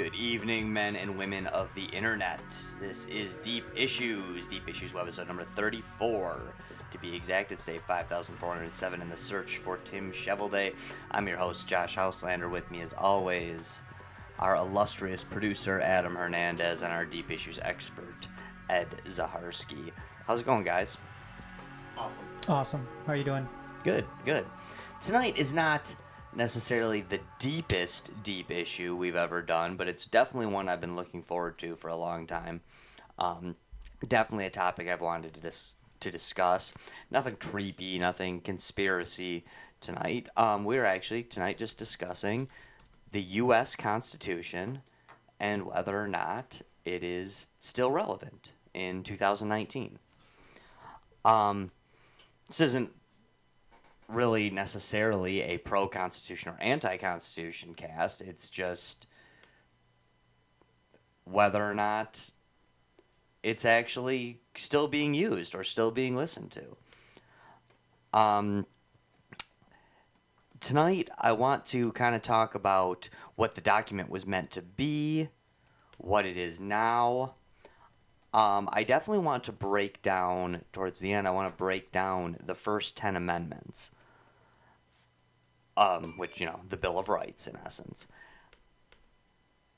Good evening, men and women of the internet. This is Deep Issues webisode number 34. To be exact, it's day 5407 in the search for Tim Shovelday. I'm your host, Josh Houslander. With me, as always, our illustrious producer, Adam Hernandez, and our Deep Issues expert, Ed Zaharsky. How's it going, guys? Awesome. How are you doing? Good. Tonight is not necessarily the deepest deep issue we've ever done, but it's definitely one I've been looking forward to for a long time. Definitely a topic I've wanted to discuss. Nothing creepy, nothing conspiracy tonight. We're actually tonight just discussing the U.S. Constitution and whether or not it is still relevant in 2019. This isn't really necessarily a pro-Constitution or anti-Constitution cast. It's just whether or not it's actually still being used or still being listened to. Tonight, I want to kind of talk about what the document was meant to be, what it is now. I definitely want to break down, towards the end, I want to break down the first 10 amendments. Which, the Bill of Rights, in essence.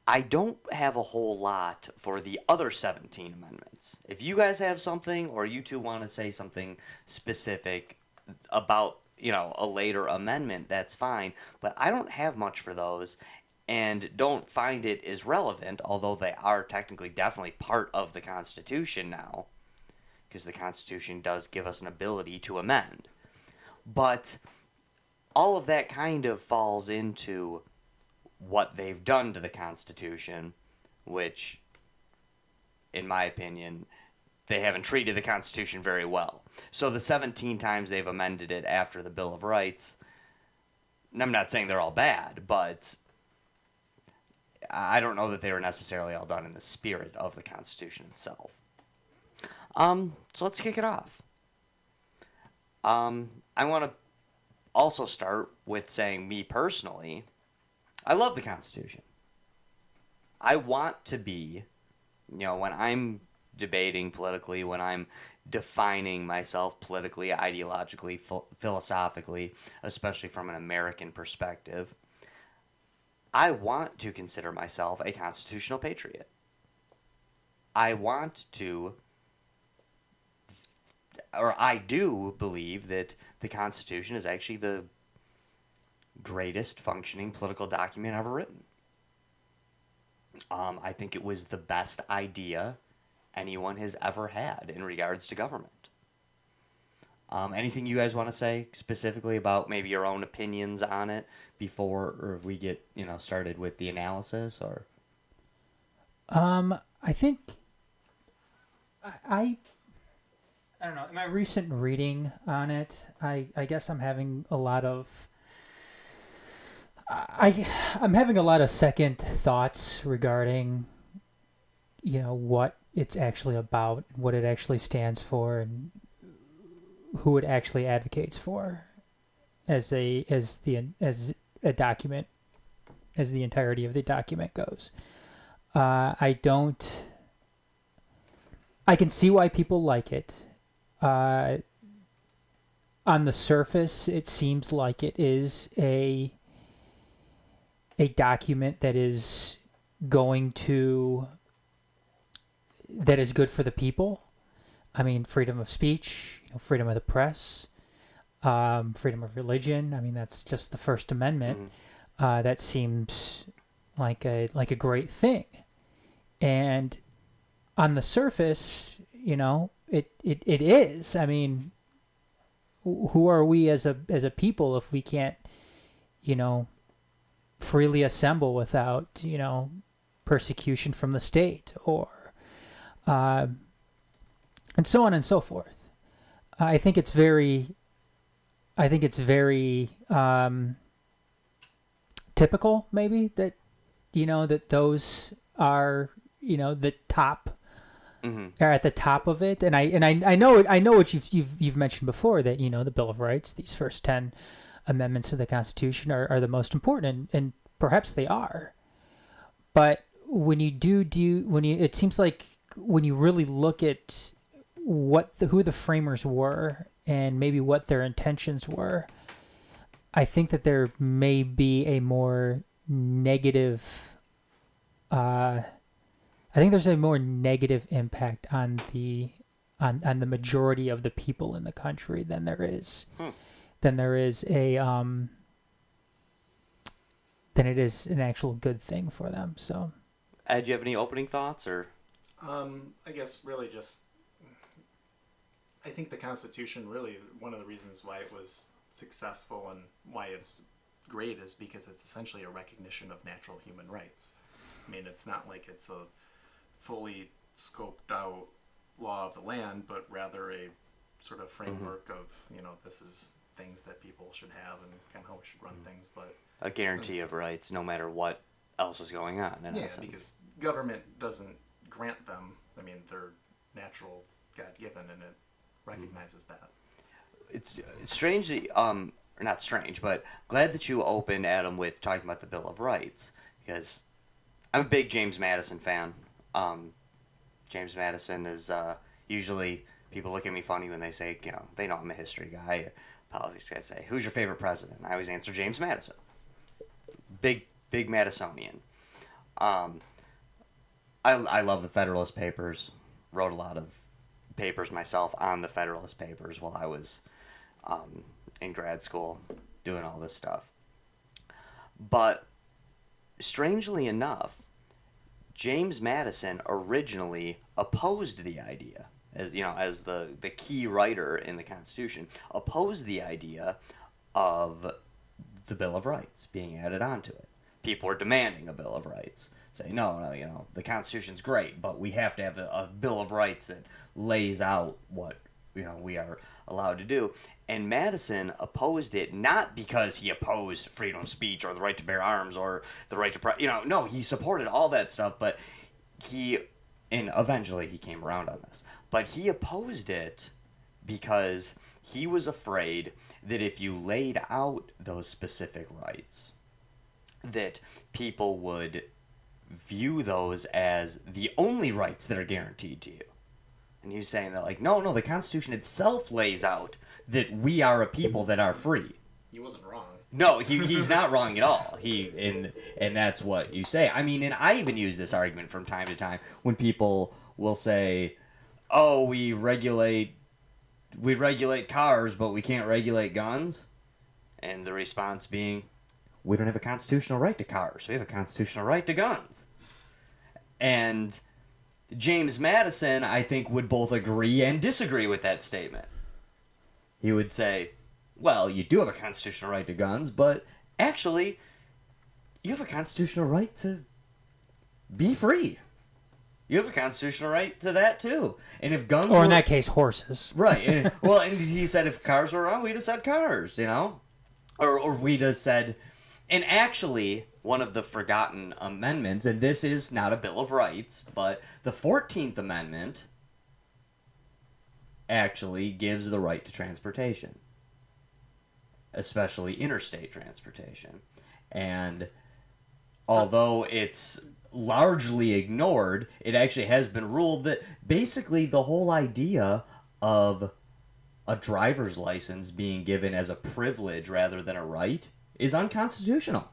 I don't have a whole lot for the other 17 amendments. If you guys have something, or you two want to say something specific about, a later amendment, that's fine. But I don't have much for those, and don't find it as relevant, although they are technically definitely part of the Constitution now, because the Constitution does give us an ability to amend. But all of that kind of falls into what they've done to the Constitution, which, in my opinion, they haven't treated the Constitution very well. So the 17 times they've amended it after the Bill of Rights, I'm not saying they're all bad, but I don't know that they were necessarily all done in the spirit of the Constitution itself. So let's kick it off. I want to also start with saying, me personally, I love the Constitution. I want to be, when I'm debating politically, when I'm defining myself politically, ideologically, philosophically, especially from an American perspective, I want to consider myself a constitutional patriot. I do believe that the Constitution is actually the greatest functioning political document ever written. I think it was the best idea anyone has ever had in regards to government. Anything you guys want to say specifically about maybe your own opinions on it before we get started with the analysis? Or I think I don't know. In my recent reading on it, I guess I'm having a lot of I'm having a lot of second thoughts regarding what it's actually about, what it actually stands for, and who it actually advocates for as a document, as the entirety of the document goes. I can see why people like it. On the surface, it seems like it is a document that is good for the people. I mean, freedom of speech, freedom of the press, freedom of religion. I mean, that's just the First Amendment. Mm-hmm. That seems like a great thing. And on the surface, it is. I mean, who are we as a people if we can't, freely assemble without, persecution from the state or, and so on and so forth. I think it's very typical, maybe, that, that those are, the top. Mm-hmm. Are at the top of it, and I know what you've mentioned before, that the Bill of Rights, these first 10 amendments to the Constitution are the most important, and perhaps they are. But when you it seems like when you really look at who the framers were and maybe what their intentions were, I think that there may be a more negative. I think there's a more negative impact on the majority of the people in the country than there is than it is an actual good thing for them. So, Ed, do you have any opening thoughts or? I guess really just, I think the Constitution really, one of the reasons why it was successful and why it's great is because it's essentially a recognition of natural human rights. I mean, it's not like it's a fully scoped out law of the land, but rather a sort of framework of, this is things that people should have and kind of how we should run things. But a guarantee of rights no matter what else is going on, in essence. Because government doesn't grant them. I mean, they're natural, God-given, and it recognizes that. It's strangely, or not strange, but glad that you opened, Adam, with talking about the Bill of Rights, because I'm a big James Madison fan. James Madison is usually, people look at me funny when they say, they know I'm a history guy, or politics guy, say, who's your favorite president? I always answer James Madison. Big Madisonian. I love the Federalist Papers. Wrote a lot of papers myself on the Federalist Papers while I was in grad school doing all this stuff. But strangely enough, James Madison originally opposed the idea, as the key writer in the Constitution, opposed the idea of the Bill of Rights being added onto it. People were demanding a Bill of Rights. Say, no, the Constitution's great, but we have to have a Bill of Rights that lays out what, we are allowed to do. And Madison opposed it not because he opposed freedom of speech or the right to bear arms or the right to, no, he supported all that stuff, but and eventually he came around on this, but he opposed it because he was afraid that if you laid out those specific rights, that people would view those as the only rights that are guaranteed to you. And he's saying that, no, the Constitution itself lays out that we are a people that are free. He wasn't wrong. No, he's not wrong at all. And that's what you say. I mean, and I even use this argument from time to time when people will say, oh, we regulate cars, but we can't regulate guns. And the response being, we don't have a constitutional right to cars. We have a constitutional right to guns. And James Madison, I think, would both agree and disagree with that statement. He would say, well, you do have a constitutional right to guns, but actually, you have a constitutional right to be free. You have a constitutional right to that, too. And if guns Or in that case, horses. Right. And he said if cars were wrong, we'd have said cars, Or we'd have said... And actually, one of the forgotten amendments, and this is not a Bill of Rights, but the 14th Amendment actually gives the right to transportation, especially interstate transportation. And although it's largely ignored, it actually has been ruled that basically the whole idea of a driver's license being given as a privilege rather than a right is unconstitutional.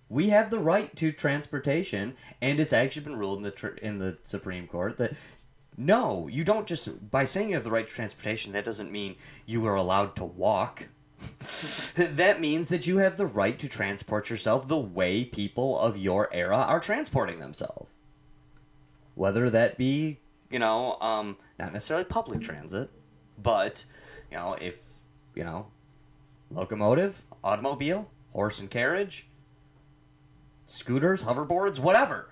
We have the right to transportation, and it's actually been ruled in the Supreme Court that no, you don't just, by saying you have the right to transportation, that doesn't mean you are allowed to walk. That means that you have the right to transport yourself the way people of your era are transporting themselves. Whether that be, not necessarily public transit, but, if, locomotive, automobile, horse and carriage, scooters, hoverboards, whatever.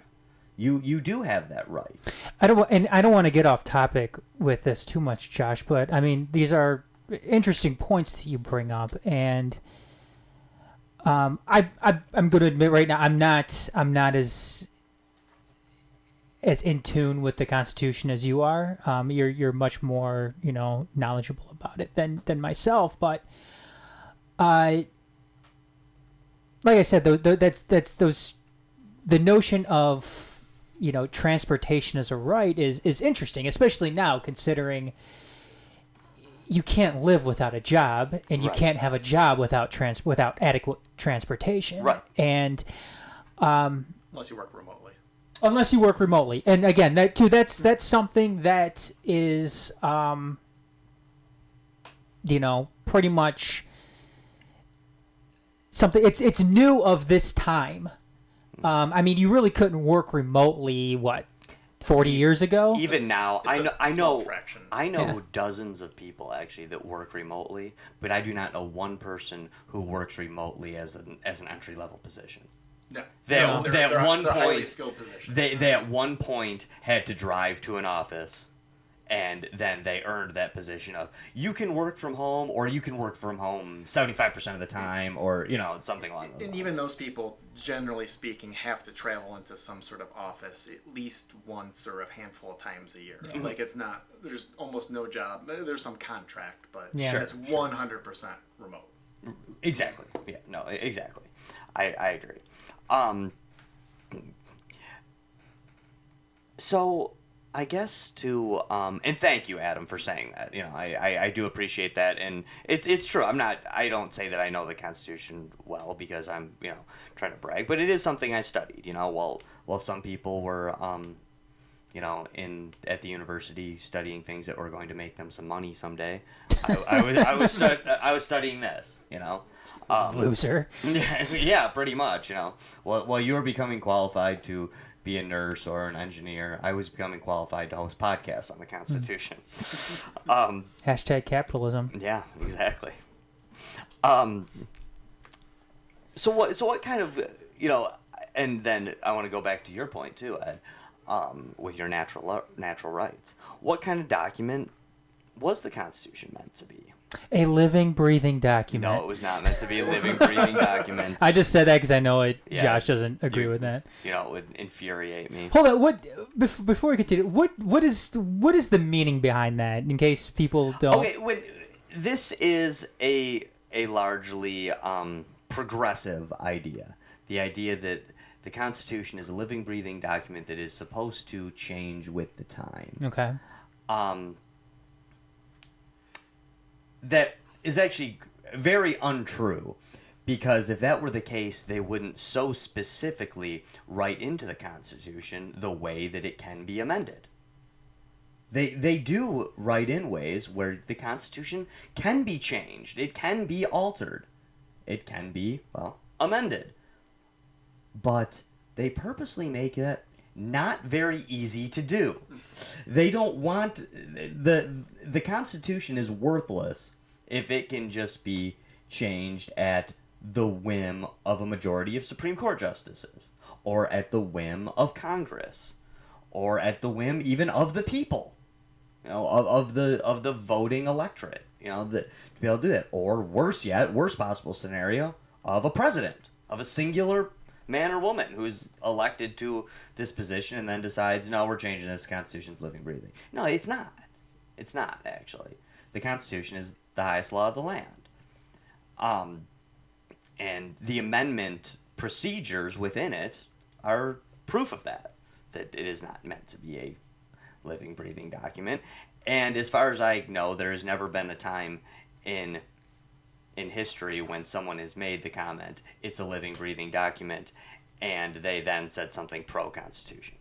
You do have that right. I don't want to get off topic with this too much, Josh, but I mean, these are interesting points that you bring up, and I'm going to admit right now I'm not as in tune with the Constitution as you are. You're much more knowledgeable about it than myself, but like I said, that's the notion of, transportation as a right is interesting, especially now considering you can't live without a job, and you Right. can't have a job without adequate transportation. Right. And Unless you work remotely. unless you work remotely, and again, that's something that is, pretty much something. It's new of this time. I mean, you really couldn't work remotely. 40 years ago? Even now, It's a small fraction. I know Yeah. dozens of people actually that work remotely, but I do not know one person who works remotely as an entry level position. No. They No, at one they're highly point skilled positions. they at one point had to drive to an office, and then they earned that position of you can work from home, or you can work from home 75% of the time, or something along those And lines. even those people, generally speaking, have to travel into some sort of office at least once or a handful of times a year. Yeah. Like, it's not, there's almost no job. There's some contract, but Yeah. Sure, it's 100% remote. Exactly. Yeah. No. Exactly. I agree. So I guess and thank you, Adam, for saying that. I do appreciate that, and it's true. I don't say that I know the Constitution well because I'm trying to brag, but it is something I studied. While some people were at the university studying things that were going to make them some money someday, I was studying this. Loser. Yeah, pretty much. While you were becoming qualified to be a nurse or an engineer, I was becoming qualified to host podcasts on the Constitution. Hashtag capitalism. Yeah, exactly. So what kind of and then I want to go back to your point too, Ed, with your natural rights. What kind of document was the Constitution meant to be? A living, breathing document. No, it was not meant to be a living, breathing document. I just said that because I know Yeah, Josh doesn't agree with that. It would infuriate me. Hold on. Before we continue, what is the meaning behind that? In case people don't. Okay, this is a largely progressive idea. The idea that the Constitution is a living, breathing document that is supposed to change with the time. Okay. That is actually very untrue, because if that were the case, they wouldn't so specifically write into the Constitution the way that it can be amended. They do write in ways where the Constitution can be changed. It can be altered. It can be, amended. But they purposely make it not very easy to do. They don't want the Constitution is worthless if it can just be changed at the whim of a majority of Supreme Court justices, or at the whim of Congress, or at the whim even of the people, of the voting electorate, to be able to do that, or worse possible scenario, of a president, of a singular man or woman who's elected to this position and then decides, no, we're changing this. Constitution's living, breathing. No, it's not. It's not, actually. The Constitution is the highest law of the land. And the amendment procedures within it are proof of that it is not meant to be a living, breathing document. And as far as I know, there has never been a time in history when someone has made the comment, it's a living, breathing document, and they then said something pro-Constitution.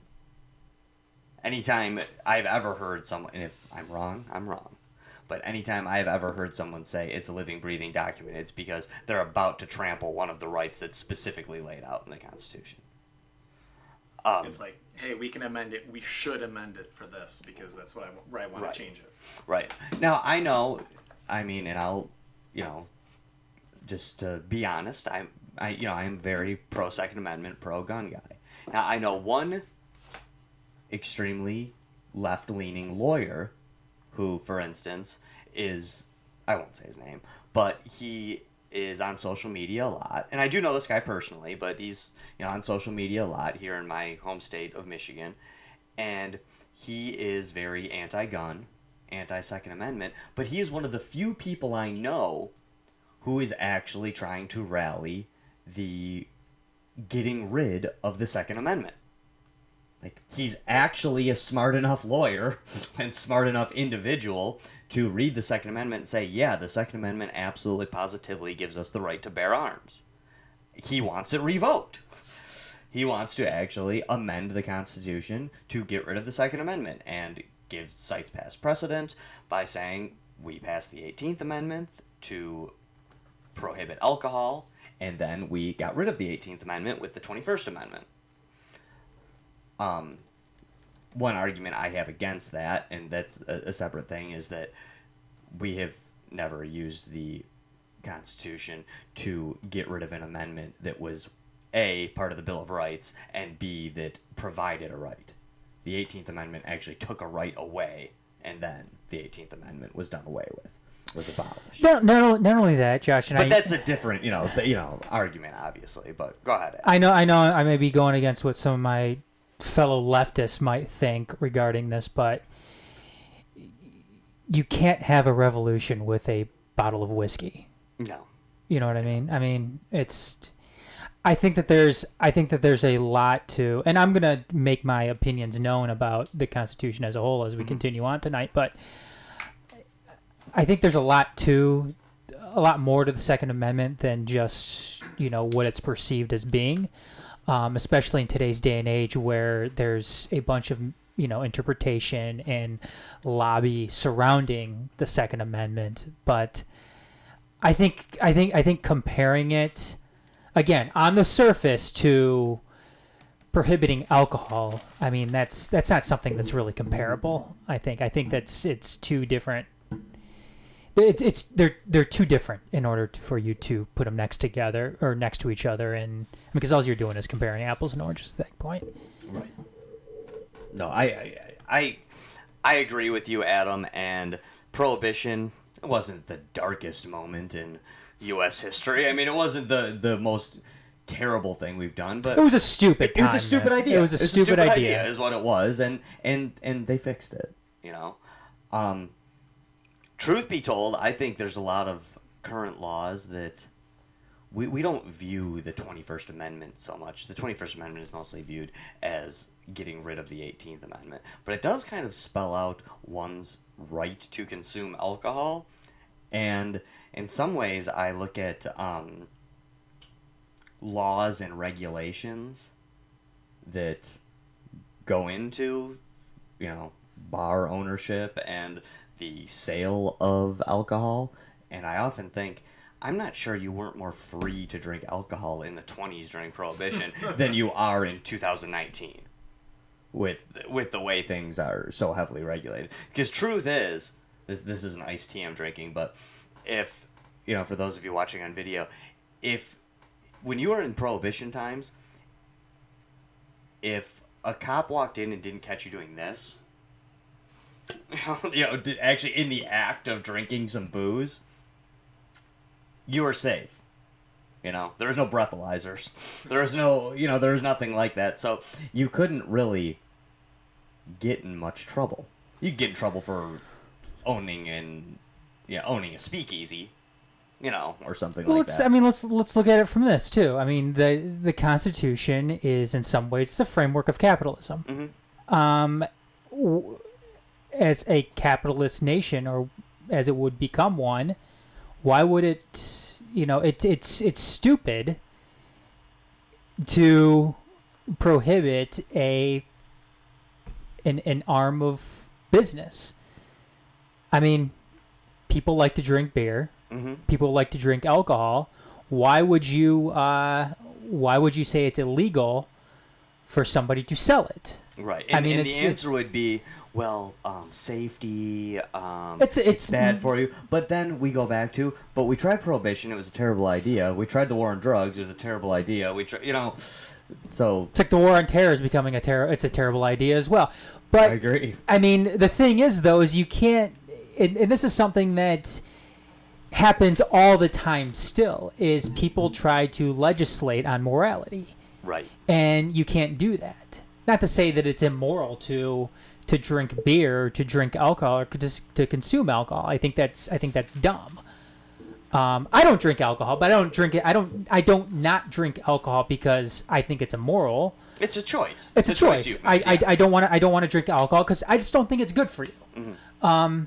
Anytime I've ever heard someone, and if I'm wrong, I'm wrong, but anytime I've ever heard someone say it's a living, breathing document, it's because they're about to trample one of the rights that's specifically laid out in the Constitution. It's like, hey, we can amend it. We should amend it for this because that's what I want Right. to change it. Right. Now, and I'll, just to be honest, I'm very pro Second Amendment, pro gun guy. Now, I know one extremely left-leaning lawyer who, for instance, I won't say his name, but he is on social media a lot. And I do know this guy personally, but he's on social media a lot here in my home state of Michigan. And he is very anti-gun, anti-Second Amendment, but he is one of the few people I know who is actually trying to rally the getting rid of the Second Amendment. Like, he's actually a smart enough lawyer and smart enough individual to read the Second Amendment and say, yeah, the Second Amendment absolutely positively gives us the right to bear arms. He wants it revoked. He wants to actually amend the Constitution to get rid of the Second Amendment and cites past precedent by saying we passed the 18th Amendment to prohibit alcohol, and then we got rid of the 18th Amendment with the 21st Amendment. One argument I have against that, and that's a separate thing, is that we have never used the Constitution to get rid of an amendment that was A, part of the Bill of Rights, and B, that provided a right. The 18th Amendment actually took a right away, and then the 18th Amendment was done away with, was abolished. Not only that, Josh, and but that's a different, argument, obviously. But go ahead, Ed. I know, I may be going against what some of my fellow leftists might think regarding this, but you can't have a revolution with a bottle of whiskey. No. You know what I mean? I mean, I think that there's a lot to, and I'm gonna make my opinions known about the Constitution as a whole as we continue on tonight, but I think there's a lot more to the Second Amendment than just, what it's perceived as being, especially in today's day and age where there's a bunch of, interpretation and lobby surrounding the Second Amendment. But I think comparing it, again, on the surface to prohibiting alcohol, I mean, that's not something that's really comparable. I think it's two different. They're too different in order for you to put them next to each other, and because all you're doing is comparing apples and oranges at that point. Right. No, I agree with you, Adam. And Prohibition, it wasn't the darkest moment in U.S. history. I mean, it wasn't the most terrible thing we've done, but it was a stupid. It was a stupid idea. It was a stupid idea, is what it was, and they fixed it. Truth be told, I think there's a lot of current laws that we don't view the 21st Amendment so much. The 21st Amendment is mostly viewed as getting rid of the 18th Amendment, but it does kind of spell out one's right to consume alcohol. And in some ways, I look at laws and regulations that go into, bar ownership and the sale of alcohol, and I often think, I'm not sure you weren't more free to drink alcohol in the 20s during Prohibition than you are in 2019 with the way things are so heavily regulated. Because truth is, this is an iced tea I'm drinking, but if, for those of you watching on video, when you were in Prohibition times, if a cop walked in and didn't catch you doing this, actually in the act of drinking some booze, you were safe. There was no breathalyzers. There was no, there was nothing like that. So you couldn't really get in much trouble. You could get in trouble for owning a speakeasy, or something like that. I mean, let's look at it from this too. I mean, the Constitution is in some ways it's a framework of capitalism. Mm-hmm. As a capitalist nation, or as it would become one, why would it? It's stupid to prohibit an arm of business. I mean, people like to drink beer. Mm-hmm. People like to drink alcohol. Why would you say it's illegal for somebody to sell it? Right. And the answer would be, safety, it's bad for you. But then we go back to, but we tried Prohibition, it was a terrible idea. We tried the war on drugs, it was a terrible idea. So... It's like the war on terror is becoming it's a terrible idea as well. But, I agree. I mean, the thing is, though, is you can't, and this is something that happens all the time still, is people try to legislate on morality. Right. And you can't do that. Not to say that it's immoral to drink beer, to drink alcohol, or to consume alcohol. I think that's dumb. I don't drink alcohol, but I don't drink it. I don't not drink alcohol because I think it's immoral. It's a choice. It's a choice. you've made, I don't want to. I don't want to drink alcohol because I just don't think it's good for you. Mm-hmm.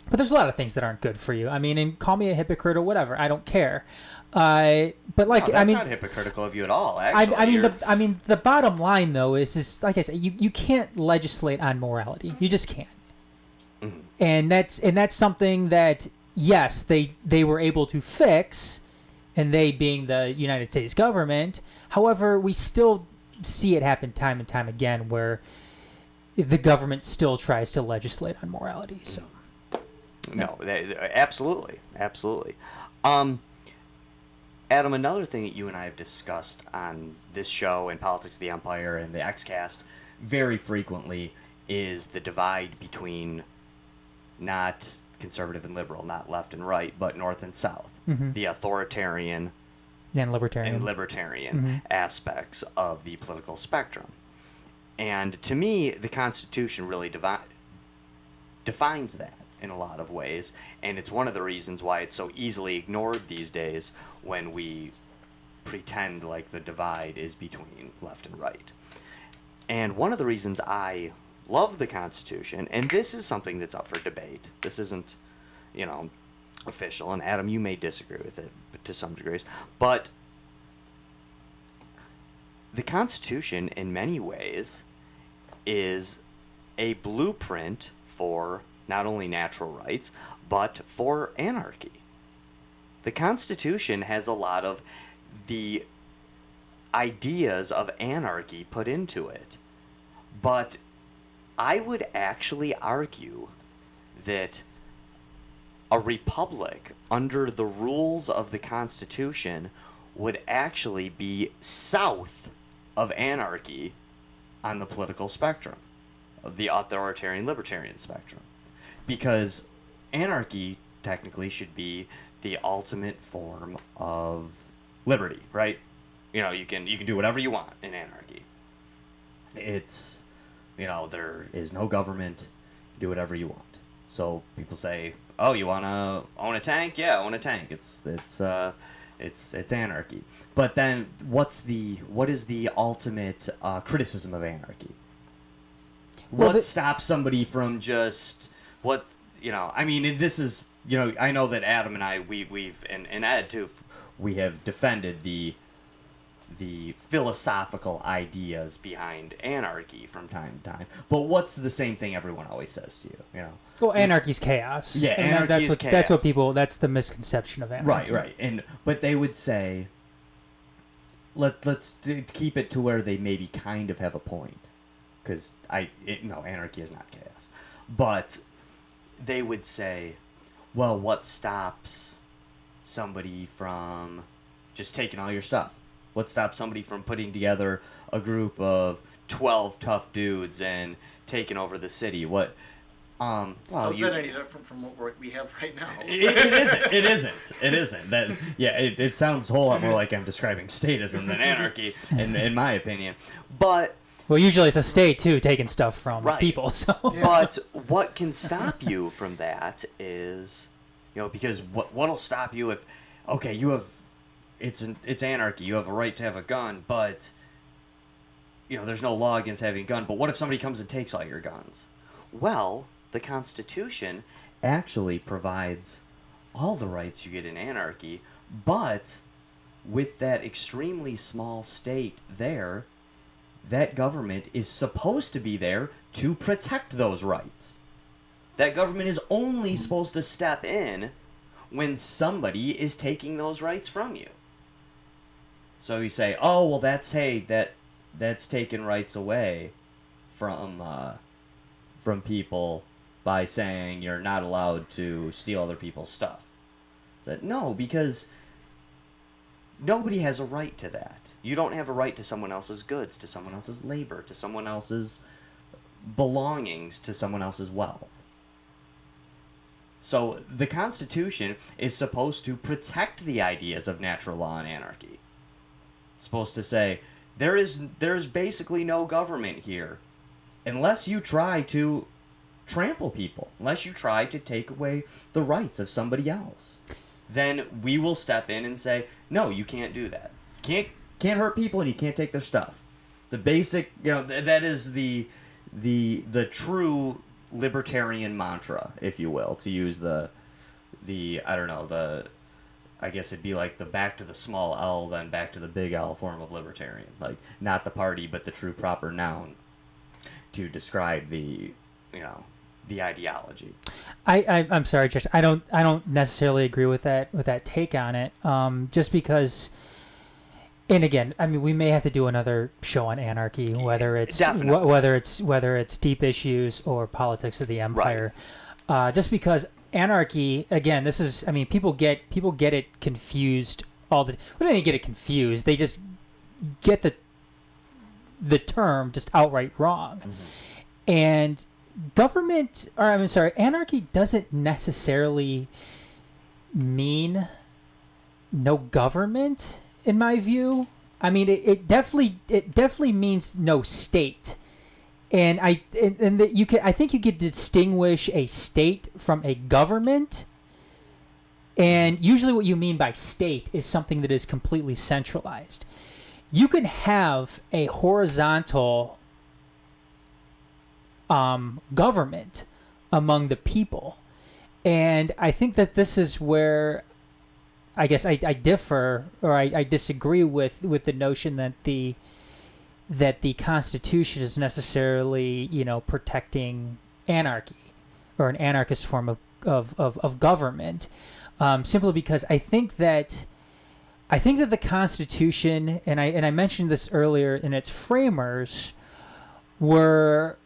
But there's a lot of things that aren't good for you. I mean, and call me a hypocrite or whatever. I don't care. But like, No, that's not hypocritical of you at all. Actually, I mean, the bottom line though is like I said, you can't legislate on morality. You just can't. Mm-hmm. And that's something that yes, they were able to fix, and they being the United States government. However, we still see it happen time and time again where the government still tries to legislate on morality. So. No, absolutely. Adam, another thing that you and I have discussed on this show and Politics of the Empire and the Xcast very frequently is the divide between not conservative and liberal, not left and right, but north and south, the authoritarian And libertarian. aspects of the political spectrum. And to me, the Constitution really defines that in a lot of ways, and it's one of the reasons why it's so easily ignored these days when we pretend like the divide is between left and right. And one of the reasons I love the Constitution, and this is something that's up for debate, this isn't, official, and Adam, you may disagree with it to some degrees, but the Constitution, in many ways, is a blueprint for not only natural rights, but for anarchy. The Constitution has a lot of the ideas of anarchy put into it. But I would actually argue that a republic under the rules of the Constitution would actually be south of anarchy on the political spectrum, of the authoritarian libertarian spectrum. Because anarchy technically should be the ultimate form of liberty, right? You can do whatever you want in anarchy. It's, there is no government, do whatever you want. So people say, oh, you want to own a tank? Yeah, own a tank. It's anarchy. But then what is the ultimate criticism of anarchy? What stops somebody from just this is, I know that Adam and I, we've and Ed too, we have defended the philosophical ideas behind anarchy from time to time. But what's the same thing everyone always says to you, Well, anarchy's chaos. Yeah, anarchy is chaos. That's what people, that's the misconception of anarchy. Right. But they would say, let's keep it to where they maybe kind of have a point. Because anarchy is not chaos. But they would say, well, what stops somebody from just taking all your stuff? What stops somebody from putting together a group of 12 tough dudes and taking over the city? What? How's that any different from what we have right now? It isn't. It sounds a whole lot more like I'm describing statism than anarchy, in my opinion. But well, usually it's a state too taking stuff from people. So, but what can stop you from that is, because what'll stop you if, okay, you have, it's anarchy. You have a right to have a gun, but there's no law against having a gun. But what if somebody comes and takes all your guns? Well, the Constitution actually provides all the rights you get in anarchy, but with that extremely small state there, that government is supposed to be there to protect those rights. That government is only supposed to step in when somebody is taking those rights from you. So you say, oh, well, that's taking rights away from people by saying you're not allowed to steal other people's stuff. No, because nobody has a right to that. You don't have a right to someone else's goods, to someone else's labor, to someone else's belongings, to someone else's wealth. So the Constitution is supposed to protect the ideas of natural law and anarchy. It's supposed to say, there's basically no government here unless you try to trample people, unless you try to take away the rights of somebody else. then we will step in and say, no, you can't do that. You can't hurt people, and you can't take their stuff. The basic, that is the true libertarian mantra, if you will, to use I guess it'd be like the back to the small L, then back to the big L form of libertarian. Like, not the party, but the true proper noun to describe the ideology. I'm sorry, Josh. I don't necessarily agree with that take on it. Just because, and again, I mean, we may have to do another show on anarchy, whether it's whether it's deep issues or politics of the empire. Right. Just because anarchy, again, this is, I mean, people get it confused all the. Well, they don't get it confused. They just get the term just outright wrong, mm-hmm. and anarchy doesn't necessarily mean no government, in my view. I mean, it definitely means no state. And I think you could distinguish a state from a government. And usually what you mean by state is something that is completely centralized. You can have a horizontal government among the people. And I think that this is where I guess I differ, or I disagree with the notion that the Constitution is necessarily, protecting anarchy or an anarchist form of government, simply because I think that the Constitution, and I mentioned this earlier, in its framers were,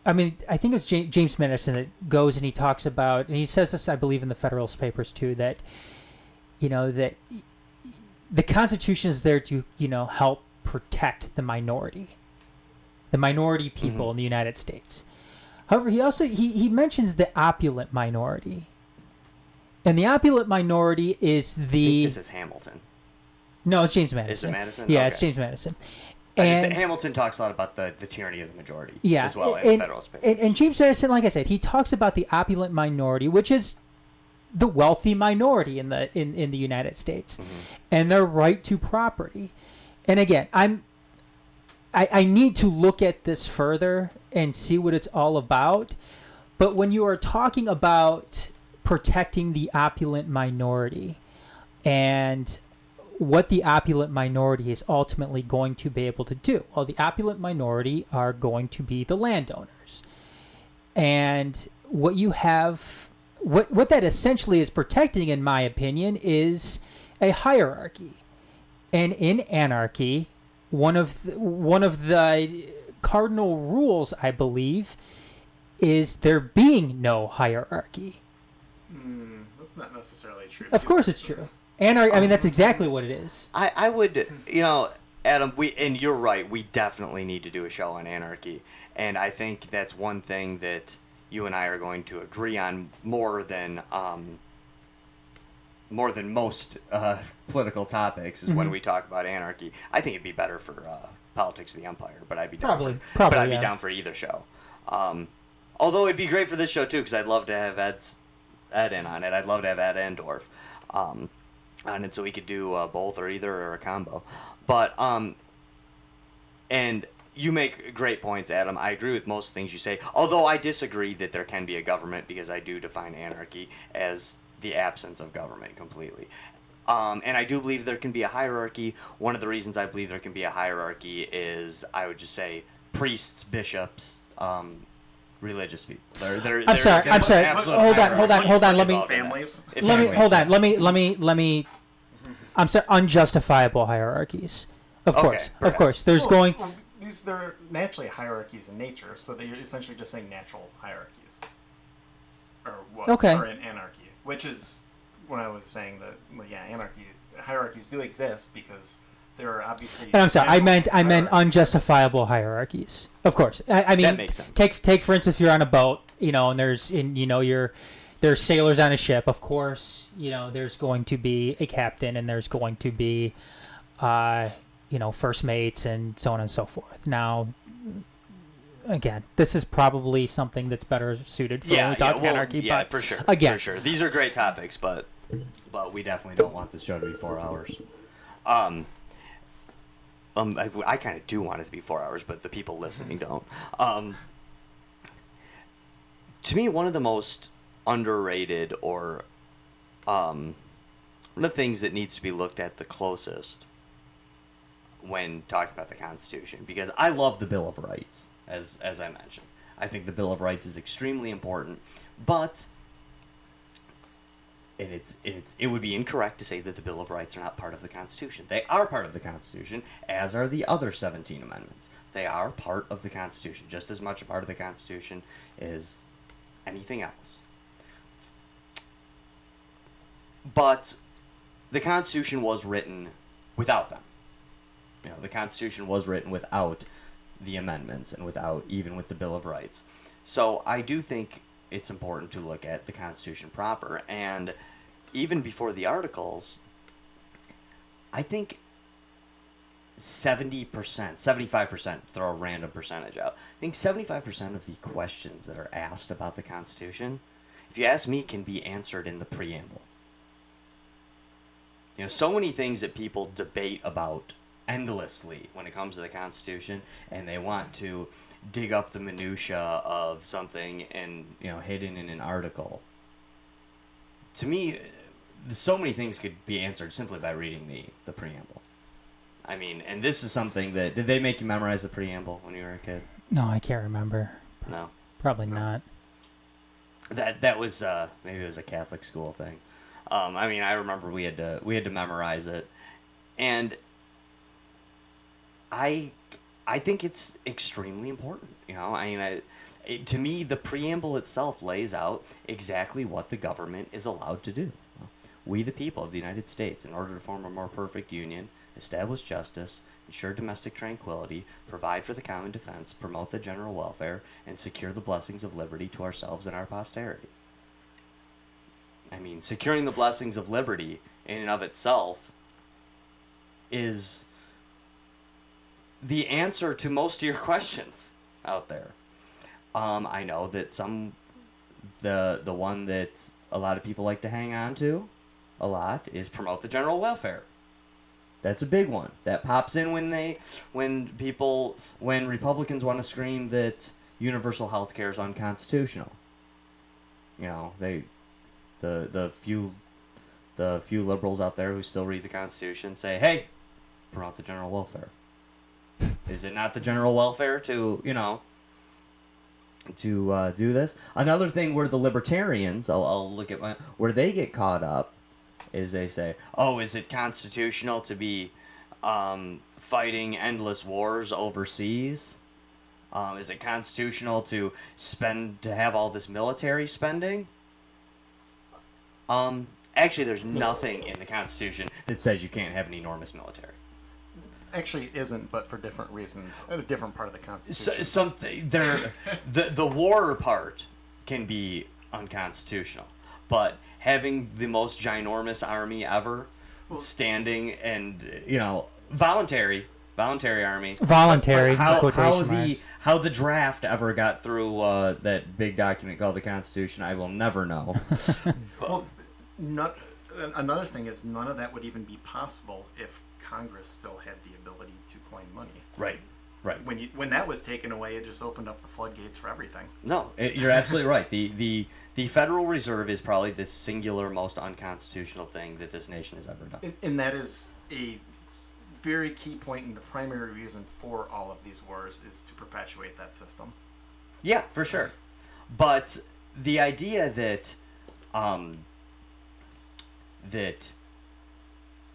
I mean, I think it was James Madison that goes and he talks about, and he says this, I believe, in the Federalist Papers too, that that the Constitution is there to help protect the minority people mm-hmm. in the United States. However, he also he mentions the opulent minority, and the opulent minority is the. I think this is Hamilton. No, it's James Madison. Is it Madison? Yeah, okay. It's James Madison. And Hamilton talks a lot about the tyranny of the majority, as well in Federalist Papers. And James Madison, like I said, he talks about the opulent minority, which is the wealthy minority in the United States, mm-hmm. and their right to property. And again, I need to look at this further and see what it's all about. But when you are talking about protecting the opulent minority and what the opulent minority is ultimately going to be able to do, well, the opulent minority are going to be the landowners. And what you have, what that essentially is protecting, in my opinion, is a hierarchy. And in anarchy, one of the cardinal rules, I believe, is there being no hierarchy. That's not necessarily true. Of course it's true. Anarchy, I mean, that's exactly what it is. I would, Adam, and you're right, we definitely need to do a show on anarchy. And I think that's one thing that you and I are going to agree on more than most political topics is mm-hmm. when we talk about anarchy. I think it'd be better for politics of the empire, but I'd be down be down for either show. Although it'd be great for this show too, because I'd love to have Ed in on it. I'd love to have Ed and Dorf on it, so we could do both or either or a combo. But and you make great points, Adam. I agree with most things you say, although I disagree that there can be a government, because I do define anarchy as the absence of government completely. And I do believe there can be a hierarchy. One of the reasons I believe there can be a hierarchy is, I would just say, priests, bishops, religious people. I'm sorry. Hold on. Let me. I'm sorry. Unjustifiable hierarchies. Of course. They're naturally hierarchies in nature, so they're essentially just saying natural hierarchies, or in anarchy. Which is when I was saying that, hierarchies do exist because there are obviously. And I'm sorry, I meant unjustifiable hierarchies. Of course, I mean, that makes sense. Take for instance, if you're on a boat, and there's sailors on a ship. Of course, there's going to be a captain, and there's going to be, first mates, and so on and so forth. Now, again, this is probably something that's better suited for when we talk anarchy. Yeah, but for sure. Again, for sure. These are great topics, but but we definitely don't want this show to be 4 hours. I kind of do want it to be 4 hours, but the people listening don't. To me, one of the most underrated or one of the things that needs to be looked at the closest when talking about the Constitution, because I love the Bill of Rights, as I mentioned. I think the Bill of Rights is extremely important, but it would be incorrect to say that the Bill of Rights are not part of the Constitution. They are part of the Constitution, as are the other 17 amendments. They are part of the Constitution, just as much a part of the Constitution as anything else. But the Constitution was written without them. You know, the Constitution was written without the amendments and even with the Bill of Rights. So I do think it's important to look at the Constitution proper. And even before the Articles, I think 70%, 75%, throw a random percentage out. I think 75% of the questions that are asked about the Constitution, if you ask me, can be answered in the preamble. You know, so many things that people debate about endlessly when it comes to the Constitution, and they want to dig up the minutia of something and, you know, hidden in an article. To me, so many things could be answered simply by reading the preamble. I mean, and this is something that, did they make you memorize the preamble when you were a kid? No, I can't remember. No. Probably not. That was maybe it was a Catholic school thing. I mean, I remember we had to memorize it, and I think it's extremely important. You know, I mean, to me, the preamble itself lays out exactly what the government is allowed to do. We, the people of the United States, in order to form a more perfect union, establish justice, ensure domestic tranquility, provide for the common defense, promote the general welfare, and secure the blessings of liberty to ourselves and our posterity. I mean, securing the blessings of liberty in and of itself is the answer to most of your questions out there. I know that the one that a lot of people like to hang on to a lot is promote the general welfare. That's a big one. That pops in when Republicans want to scream that universal health care is unconstitutional. You know, the few liberals out there who still read the Constitution say, hey, promote the general welfare. Is it not the general welfare to do this? Another thing where the libertarians, I'll look at where they get caught up is they say, oh, is it constitutional to be fighting endless wars overseas? Is it constitutional to have all this military spending? Actually, there's nothing in the Constitution that says you can't have an enormous military. Actually, it isn't, but for different reasons. A different part of the Constitution. The war part can be unconstitutional, but having the most ginormous army ever, standing and voluntary army. Voluntary. How the draft ever got through that big document called the Constitution, I will never know. Well, another thing is none of that would even be possible if Congress still had the ability to coin money. Right. When that was taken away, it just opened up the floodgates for everything. No, you're absolutely right. The Federal Reserve is probably the singular most unconstitutional thing that this nation has ever done. And that is a very key point, and the primary reason for all of these wars is to perpetuate that system. Yeah, for sure. But the idea that that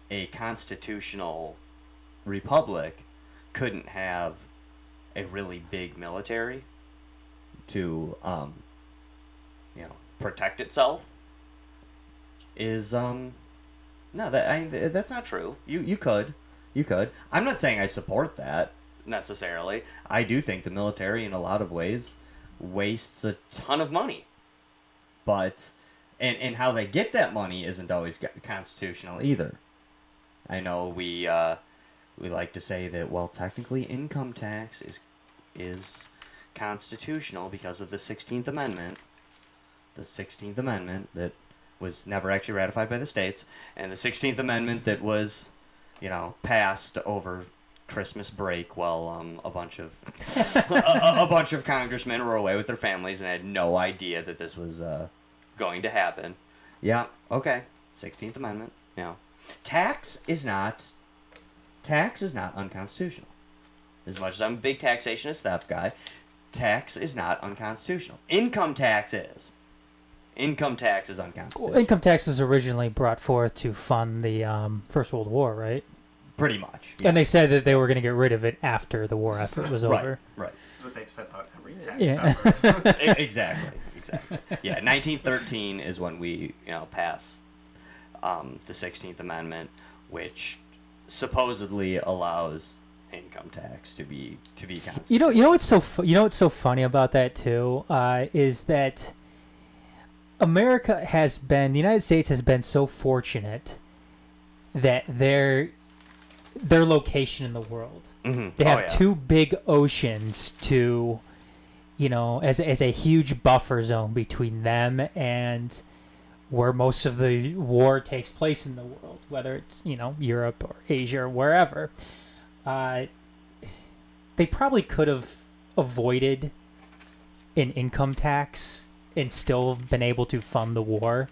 a constitutional republic couldn't have a really big military to protect itself is that's not true. You could. I'm not saying I support that necessarily. I do think the military in a lot of ways wastes a ton of money. But and how they get that money isn't always constitutional either. I know we like to say that, well, technically income tax is constitutional because of the 16th Amendment. The 16th Amendment that was never actually ratified by the states, and the 16th Amendment that was, passed over Christmas break while a bunch of a bunch of congressmen were away with their families and had no idea that this was going to happen. Yeah, okay. 16th Amendment. Tax is not unconstitutional. As much as I'm a big taxationist theft guy, tax is not unconstitutional. Income tax is. Income tax is unconstitutional. Well, income tax was originally brought forth to fund the First World War, right? Pretty much. Yeah. And they said that they were going to get rid of it after the war effort was over. Right. That's what they've said about every tax Yeah. Exactly. Yeah, 1913 is when we, passed the 16th Amendment, which supposedly allows income tax to be constitutional. You know what's so funny about that too is that the United States has been so fortunate that their location in the world. Mm-hmm. They have two big oceans to, as a huge buffer zone between them and where most of the war takes place in the world, whether it's, Europe or Asia or wherever. They probably could have avoided an income tax and still been able to fund the war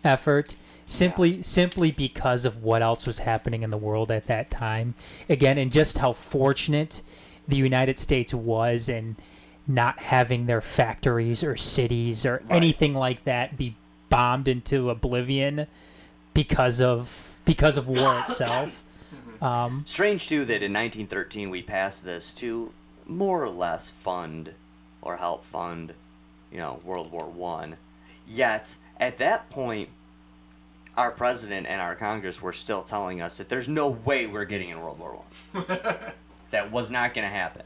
effort simply because of what else was happening in the world at that time. Again, and just how fortunate the United States was in not having their factories or cities or anything like that be bombed into oblivion because of war itself. Strange too that in 1913 we passed this to more or less fund or help fund, World War I. Yet at that point, our president and our Congress were still telling us that there's no way we're getting in World War I. That was not going to happen.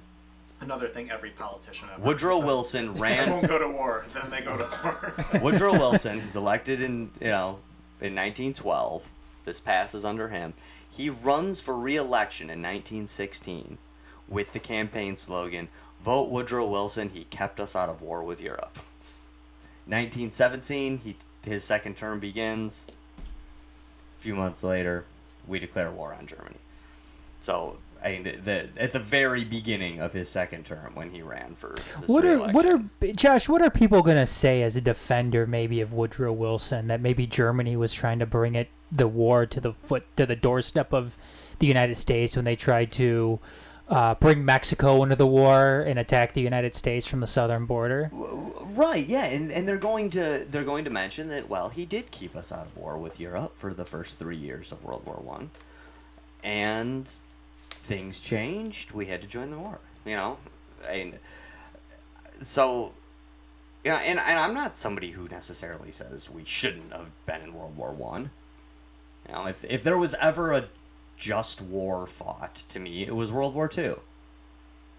Another thing every politician ever Woodrow said. Wilson ran. They won't go to war, then they go to war. Woodrow Wilson is elected in 1912. This passes under him. He runs for re-election in 1916 with the campaign slogan, "Vote Woodrow Wilson, he kept us out of war with Europe." 1917, his second term begins. A few months later, we declare war on Germany. So, at the very beginning of his second term, when he ran for this Josh? What are people gonna say as a defender, maybe, of Woodrow Wilson, that maybe Germany was trying to bring the war to the doorstep of the United States when they tried to bring Mexico into the war and attack the United States from the southern border? Right, yeah, and they're going to mention that, well, he did keep us out of war with Europe for the first 3 years of World War I, and things changed. We had to join the war, and so, and I'm not somebody who necessarily says we shouldn't have been in World War I. If there was ever a just war fought, to me, it was World War II.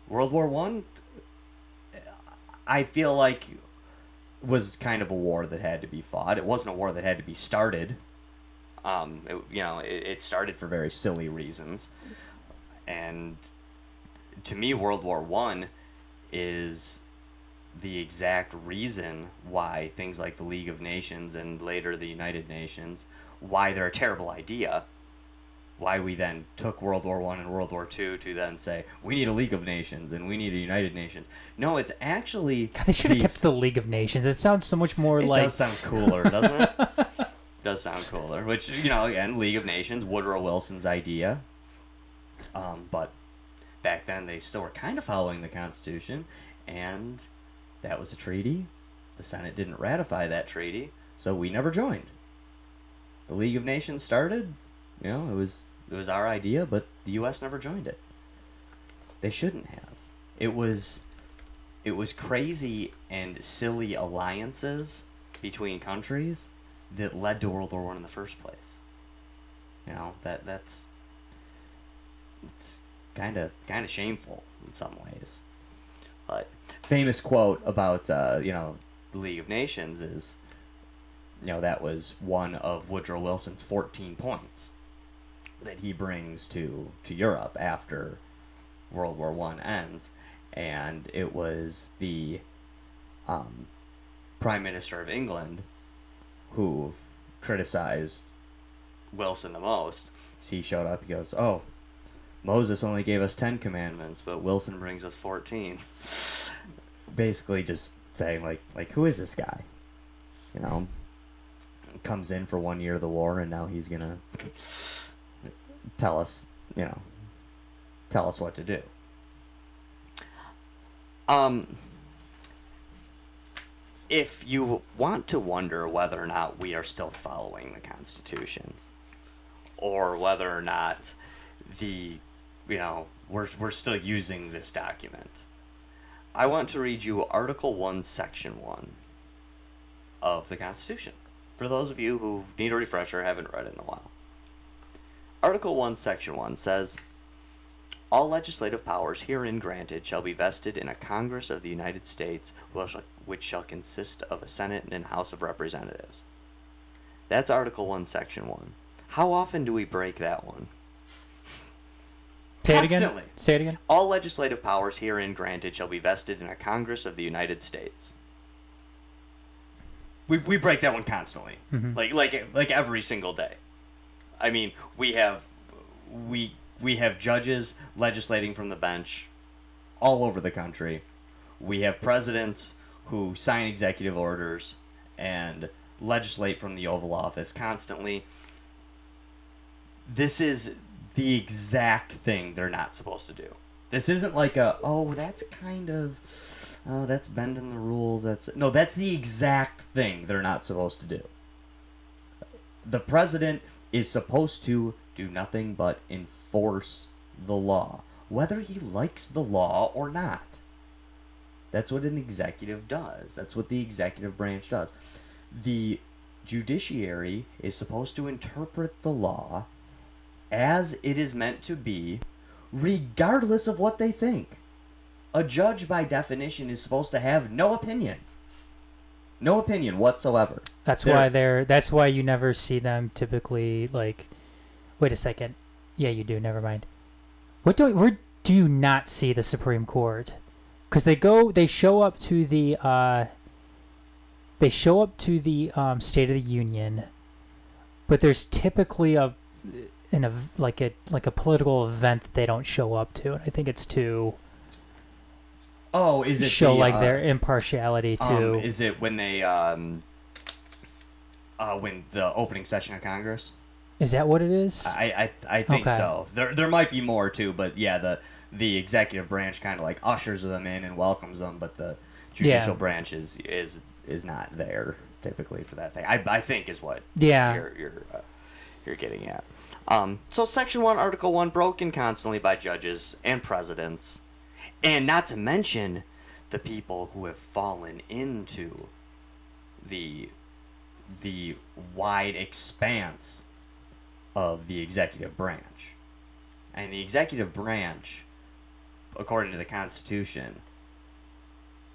World War I feel like was kind of a war that had to be fought. It wasn't a war that had to be started. It started for very silly reasons. And to me, World War I is the exact reason why things like the League of Nations and later the United Nations, why they're a terrible idea. Why we then took World War I and World War II to then say, we need a League of Nations and we need a United Nations. No, it's actually... God, they should have kept the League of Nations. It sounds so much more like... It does sound cooler, doesn't it? Does sound cooler. Which, again, League of Nations, Woodrow Wilson's idea. But back then they still were kind of following the Constitution, and that was a treaty. The Senate didn't ratify that treaty, so we never joined. The League of Nations started, it was our idea, but the U.S. never joined it. They shouldn't have. It was crazy and silly alliances between countries that led to World War I in the first place. That's it's kind of shameful in some ways. But famous quote about the League of Nations is, that was one of Woodrow Wilson's 14 points that he brings to Europe after World War I ends, and it was the Prime Minister of England who criticized Wilson the most. So he showed up. He goes, "Oh, Moses only gave us 10 commandments, but Wilson brings us 14." Basically, just saying like who is this guy? You know, comes in for 1 year of the war, and now he's gonna tell us what to do. If you want to wonder whether or not we are still following the Constitution, or whether or not we're still using this document, I want to read you Article 1, Section 1 of the Constitution, for those of you who need a refresher, haven't read it in a while. Article 1, Section 1 says, "All legislative powers herein granted shall be vested in a Congress of the United States, which shall consist of a Senate and House of Representatives." That's Article 1, Section 1. How often do we break that one? Say it Constantly. again. Say it again. All legislative powers herein granted shall be vested in a Congress of the United States. We break that one constantly, like every single day. I mean, we have judges legislating from the bench all over the country. We have presidents who sign executive orders and legislate from the Oval Office constantly. This is the exact thing they're not supposed to do. This isn't like that's bending the rules. That's the exact thing they're not supposed to do. The president is supposed to do nothing but enforce the law, whether he likes the law or not. That's what an executive does. That's what the executive branch does. The judiciary is supposed to interpret the law as it is meant to be, regardless of what they think. A judge, by definition, is supposed to have no opinion. No opinion whatsoever. That's why you never see them typically like. Wait a second. Yeah, you do. Never mind. Where do you not see the Supreme Court? Because they show up to the State of the Union, but there's typically a political event that they don't show up to, and I think it's to. Oh, is it show their impartiality too? Is it when they when the opening session of Congress? Is that what it is? I think so. There might be more too, but yeah, the executive branch kind of like ushers them in and welcomes them, but the judicial branch is not there typically for that thing. I think is what you're getting at. So Section 1, Article 1, broken constantly by judges and presidents. And not to mention the people who have fallen into the wide expanse of the executive branch. And the executive branch, according to the Constitution,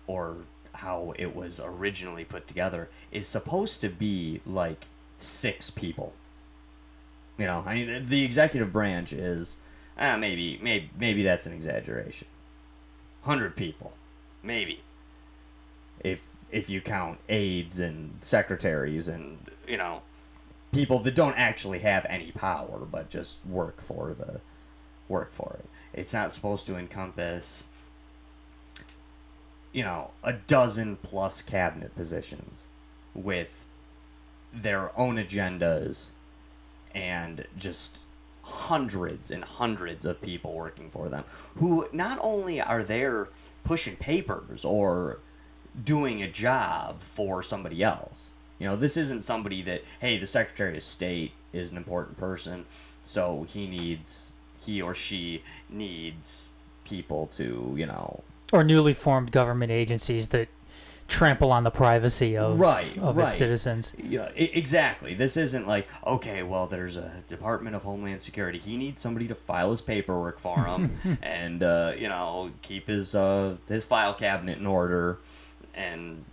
or how it was originally put together, is supposed to be like 6 people. You know, I mean, the executive branch is maybe that's an exaggeration. 100 people, maybe. If you count aides and secretaries and people that don't actually have any power but just work for it. It's not supposed to encompass a dozen plus cabinet positions with their own agendas and just hundreds and hundreds of people working for them who not only are there pushing papers or doing a job for somebody else. This isn't somebody that, hey, the Secretary of State is an important person, so he or she needs people to, or newly formed government agencies that trample on the privacy of its citizens. Yeah, exactly. This isn't like, okay, well, there's a Department of Homeland Security. He needs somebody to file his paperwork for him and keep his file cabinet in order and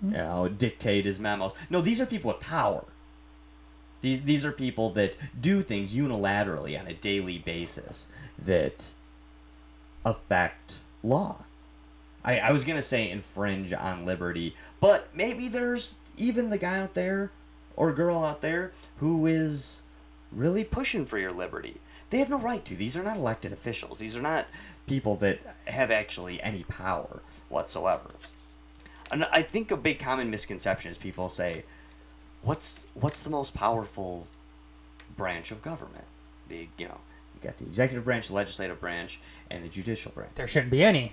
dictate his memos. No, these are people with power. These are people that do things unilaterally on a daily basis that affect law. I was going to say infringe on liberty, but maybe there's even the guy out there, or girl out there who is really pushing for your liberty. They have no right to. These are not elected officials. These are not people that have actually any power whatsoever. And I think a big common misconception is people say, what's the most powerful branch of government? You got the executive branch, the legislative branch, and the judicial branch. There shouldn't be any.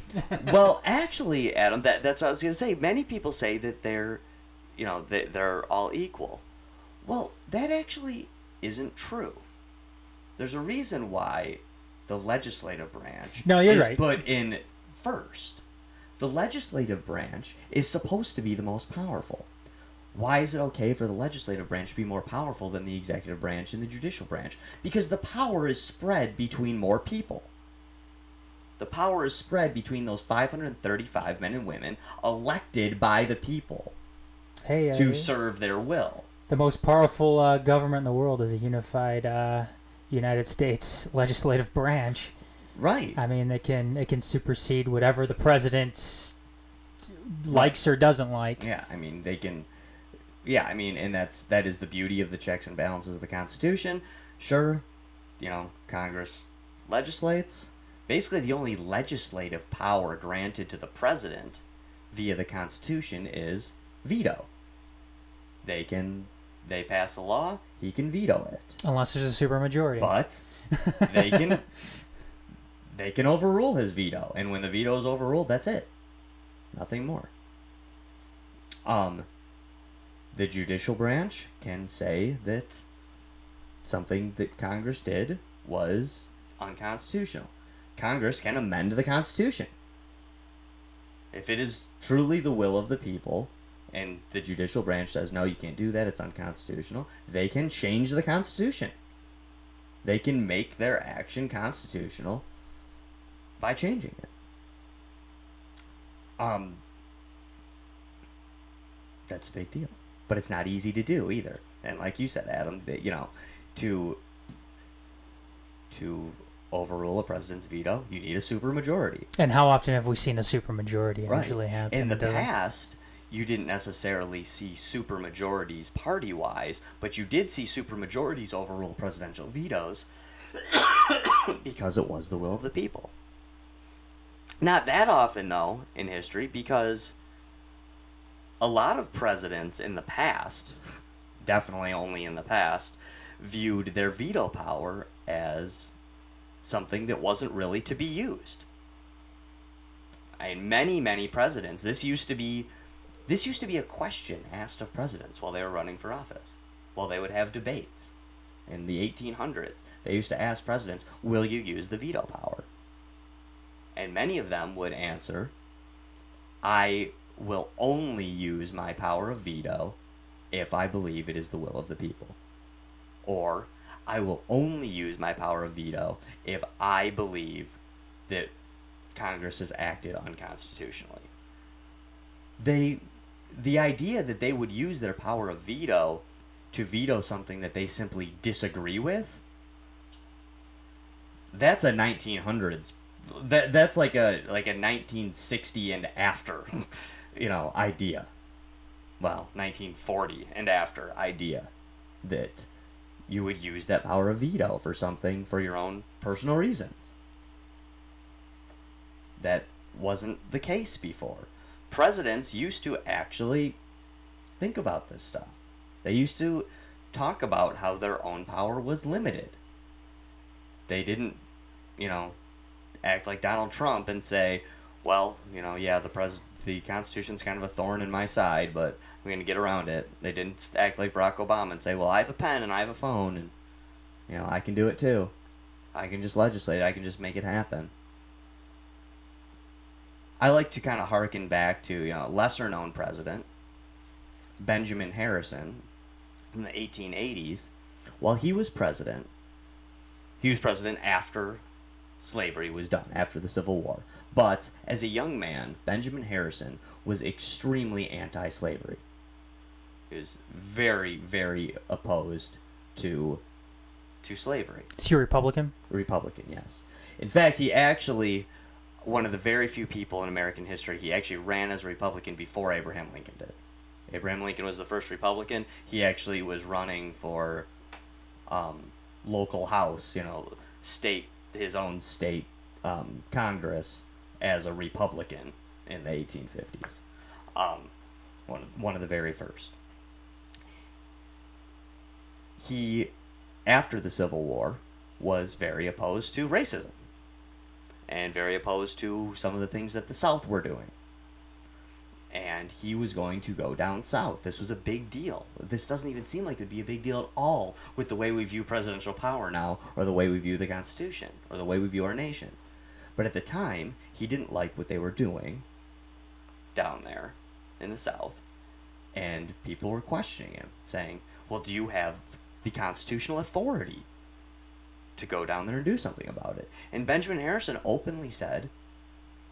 Well, actually, Adam, that's what I was going to say. Many people say that they're all equal. Well, that actually isn't true. There's a reason why the legislative branch is right. put in first. The legislative branch is supposed to be the most powerful. Why is it okay for the legislative branch to be more powerful than the executive branch and the judicial branch? Because the power is spread between more people. The power is spread between those 535 men and women elected by the people to serve their will. The most powerful government in the world is a unified United States legislative branch. Right. I mean, it can supersede whatever the president likes or doesn't like. Yeah, I mean, they can... Yeah, I mean, and that is the beauty of the checks and balances of the Constitution. Sure, Congress legislates. Basically, the only legislative power granted to the president via the Constitution is veto. They pass a law, he can veto it. Unless there's a supermajority. But they can overrule his veto, and when the veto is overruled, that's it. Nothing more. The judicial branch can say that something that Congress did was unconstitutional. Congress can amend the Constitution. If it is truly the will of the people, and the judicial branch says, no, you can't do that, it's unconstitutional, they can change the Constitution. They can make their action constitutional by changing it. That's a big deal. But it's not easy to do either. And like you said, Adam, that to overrule a president's veto, you need a supermajority. And how often have we seen a supermajority actually happen? In the past, you didn't necessarily see supermajorities party-wise, but you did see supermajorities overrule presidential vetoes because it was the will of the people. Not that often, though, in history, because a lot of presidents in the past, definitely only in the past, viewed their veto power as something that wasn't really to be used. Many presidents, this used to be a question asked of presidents while they were running for office, while they would have debates. In the 1800s, they used to ask presidents, will you use the veto power? And many of them would answer, I will only use my power of veto if I believe it is the will of the people. Or, I will only use my power of veto if I believe that Congress has acted unconstitutionally. The idea that they would use their power of veto to veto something that they simply disagree with, that's a 1900s, that's like a 1960 and after idea. Well, 1940 and after idea that you would use that power of veto for something for your own personal reasons. That wasn't the case before. Presidents used to actually think about this stuff. They used to talk about how their own power was limited. They didn't, act like Donald Trump and say, well, the Constitution's kind of a thorn in my side, but I'm going to get around it. They didn't act like Barack Obama and say, well, I have a pen and I have a phone and, I can do it too. I can just legislate. I can just make it happen. I like to kind of harken back to, lesser-known president, Benjamin Harrison, in the 1880s. While he was president after slavery was done, after the Civil War. But as a young man, Benjamin Harrison was extremely anti-slavery. He was very, very opposed to slavery. Is he a Republican? Republican, yes. In fact, he actually, one of the very few people in American history, he actually ran as a Republican before Abraham Lincoln did. Abraham Lincoln was the first Republican. He actually was running for local house, his own state Congress as a Republican in the 1850s. One of the very first. He, after the Civil War, was very opposed to racism and very opposed to some of the things that the South were doing. And he was going to go down south. This was a big deal. This doesn't even seem like it would be a big deal at all with the way we view presidential power now, or the way we view the Constitution, or the way we view our nation. But at the time, he didn't like what they were doing down there in the South. And people were questioning him, saying, well, do you have the constitutional authority to go down there and do something about it? And Benjamin Harrison openly said,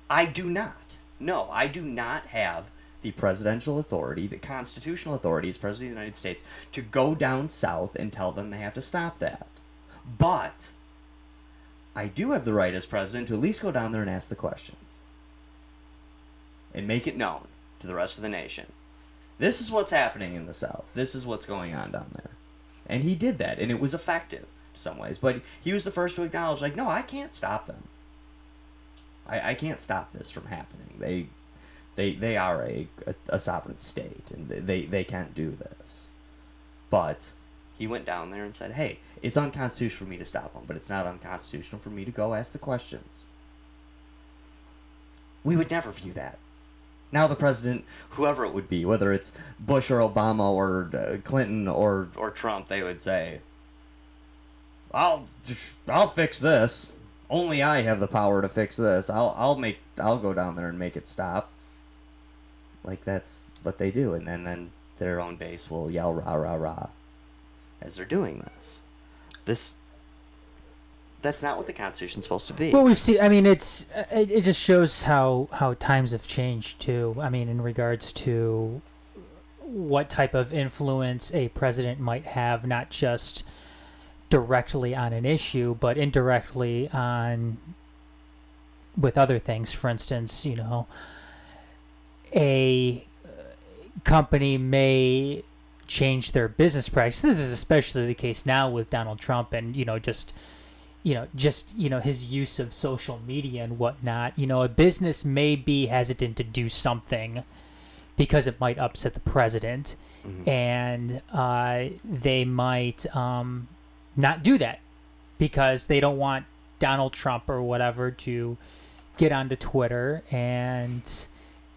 I do not. No, I do not have the presidential authority, the constitutional authority as President of the United States, to go down south and tell them they have to stop that. But I do have the right as president to at least go down there and ask the questions and make it known to the rest of the nation. This is what's happening in the South. This is what's going on down there. And he did that, and it was effective in some ways. But he was the first to acknowledge, like, no, I can't stop them. I can't stop this from happening. They are a sovereign state, and they can't do this. But he went down there and said, hey, it's unconstitutional for me to stop them, but it's not unconstitutional for me to go ask the questions. We would never view that. Now the president, whoever it would be, whether it's Bush or Obama or Clinton or Trump, they would say, I'll fix this. Only I have the power to fix this. I'll go down there and make it stop. Like, that's what they do, and then their own base will yell rah rah rah as they're doing this. That's not what the Constitution's supposed to be. Well, we've seen. I mean, it just shows how times have changed too. I mean, in regards to what type of influence a president might have, not just directly on an issue, but indirectly with other things. For instance, a company may change their business practices. This is especially the case now with Donald Trump, and just his use of social media and whatnot. A business may be hesitant to do something because it might upset the president, and they might not do that because they don't want Donald Trump or whatever to get onto Twitter and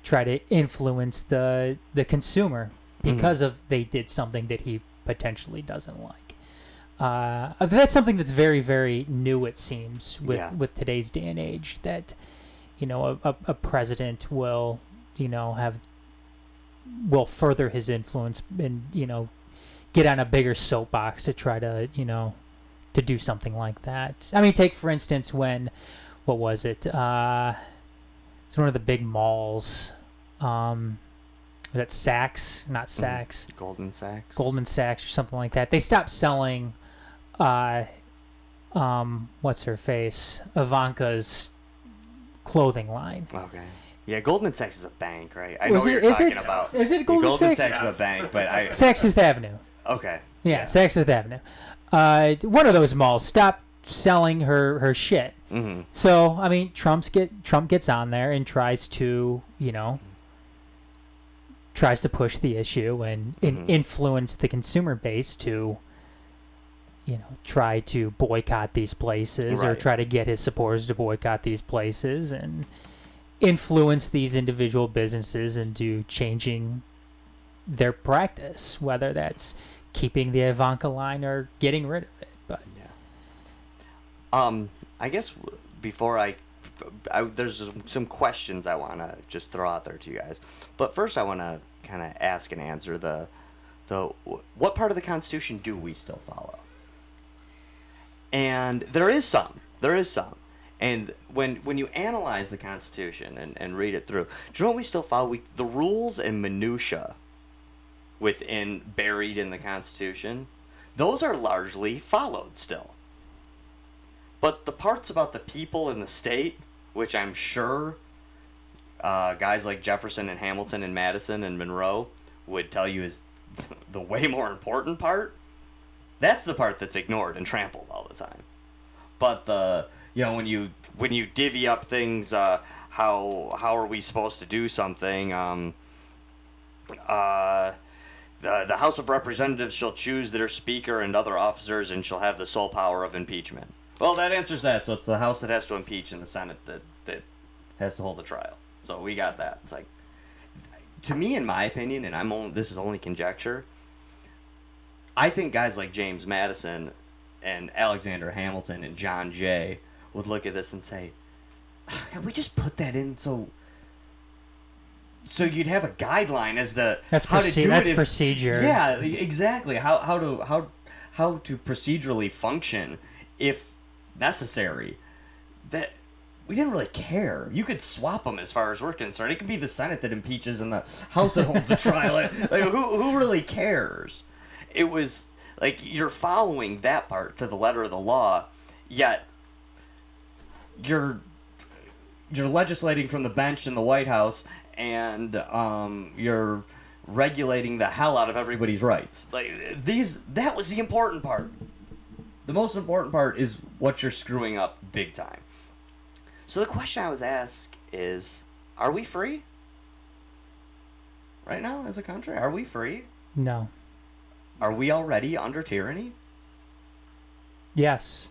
try to influence the consumer because of they did something that he potentially doesn't like. That's something that's very, very new, it seems, with today's day and age, that a president will will further his influence and get on a bigger soapbox to try to to do something like that. I mean, take for instance what was it? It's one of the big malls. Was that Saks? Not Saks. Goldman Sachs. Goldman Sachs or something like that. They stopped selling what's her face? Ivanka's clothing line. Okay. Yeah, Goldman Sachs is a bank, right? I know what you're talking about. Is it Goldman Sachs? Goldman Sachs is a bank, but Saks Fifth Avenue. Okay. Yeah, Saks Fifth Avenue. One of those malls stopped selling her shit. Mm-hmm. So, I mean, Trump gets on there and tries to push the issue and influence the consumer base to try to boycott these places, or try to get his supporters to boycott these places and influence these individual businesses into changing their practice, whether that's keeping the Ivanka line or getting rid of it. But I guess before there's some questions I want to just throw out there to you guys. But first I want to kind of ask and answer the what part of the Constitution do we still follow? And there is some. And when you analyze the Constitution and read it through, do you know what we still follow? The rules and minutia buried in the Constitution, those are largely followed still. But the parts about the people and the state, which I'm sure guys like Jefferson and Hamilton and Madison and Monroe would tell you is the way more important part. That's the part that's ignored and trampled all the time. But when you divvy up things, how are we supposed to do something? The House of Representatives shall choose their speaker and other officers, and shall have the sole power of impeachment. Well, that answers that. So it's the House that has to impeach and the Senate that has to hold the trial. So we got that. It's like, to me, in my opinion, and this is only conjecture, I think guys like James Madison and Alexander Hamilton and John Jay would look at this and say, can we just put that in so you'd have a guideline as to how to do it? That's procedure. Yeah, exactly. How to procedurally function if necessary. That we didn't really care. You could swap them as far as we're concerned. It could be the Senate that impeaches and the House that holds the trial. Like, who really cares? It was like you're following that part to the letter of the law, yet you're legislating from the bench in the White House, and you're regulating the hell out of everybody's rights. Like that was the important part. The most important part is what you're screwing up big time. So the question I was asked is, are we free? Right now, as a country, are we free? No. Are we already under tyranny? Yes.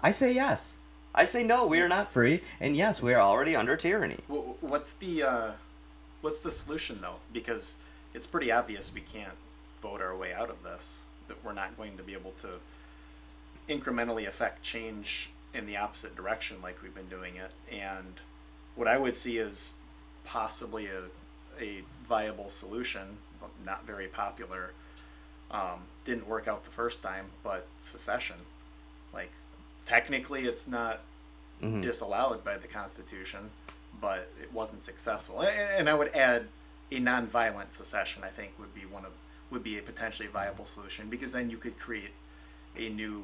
I say yes. I say no, we are not free, and yes, we are already under tyranny. What's the solution, though? Because it's pretty obvious we can't vote our way out of this, that we're not going to be able to incrementally affect change in the opposite direction like we've been doing it. And what I would see is possibly a viable solution, not very popular, didn't work out the first time, but secession. Like, technically it's not disallowed by the Constitution, but it wasn't successful. And I would add a nonviolent secession, I think, would be a potentially viable solution, because then you could create a new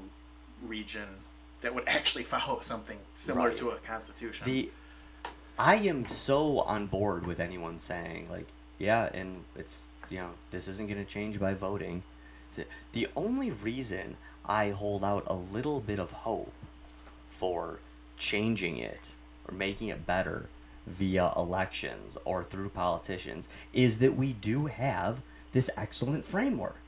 region that would actually follow something similar to a constitution. I am so on board with anyone saying, like, yeah, and it's, this isn't going to change by voting. The only reason I hold out a little bit of hope for changing it or making it better via elections or through politicians is that we do have this excellent framework.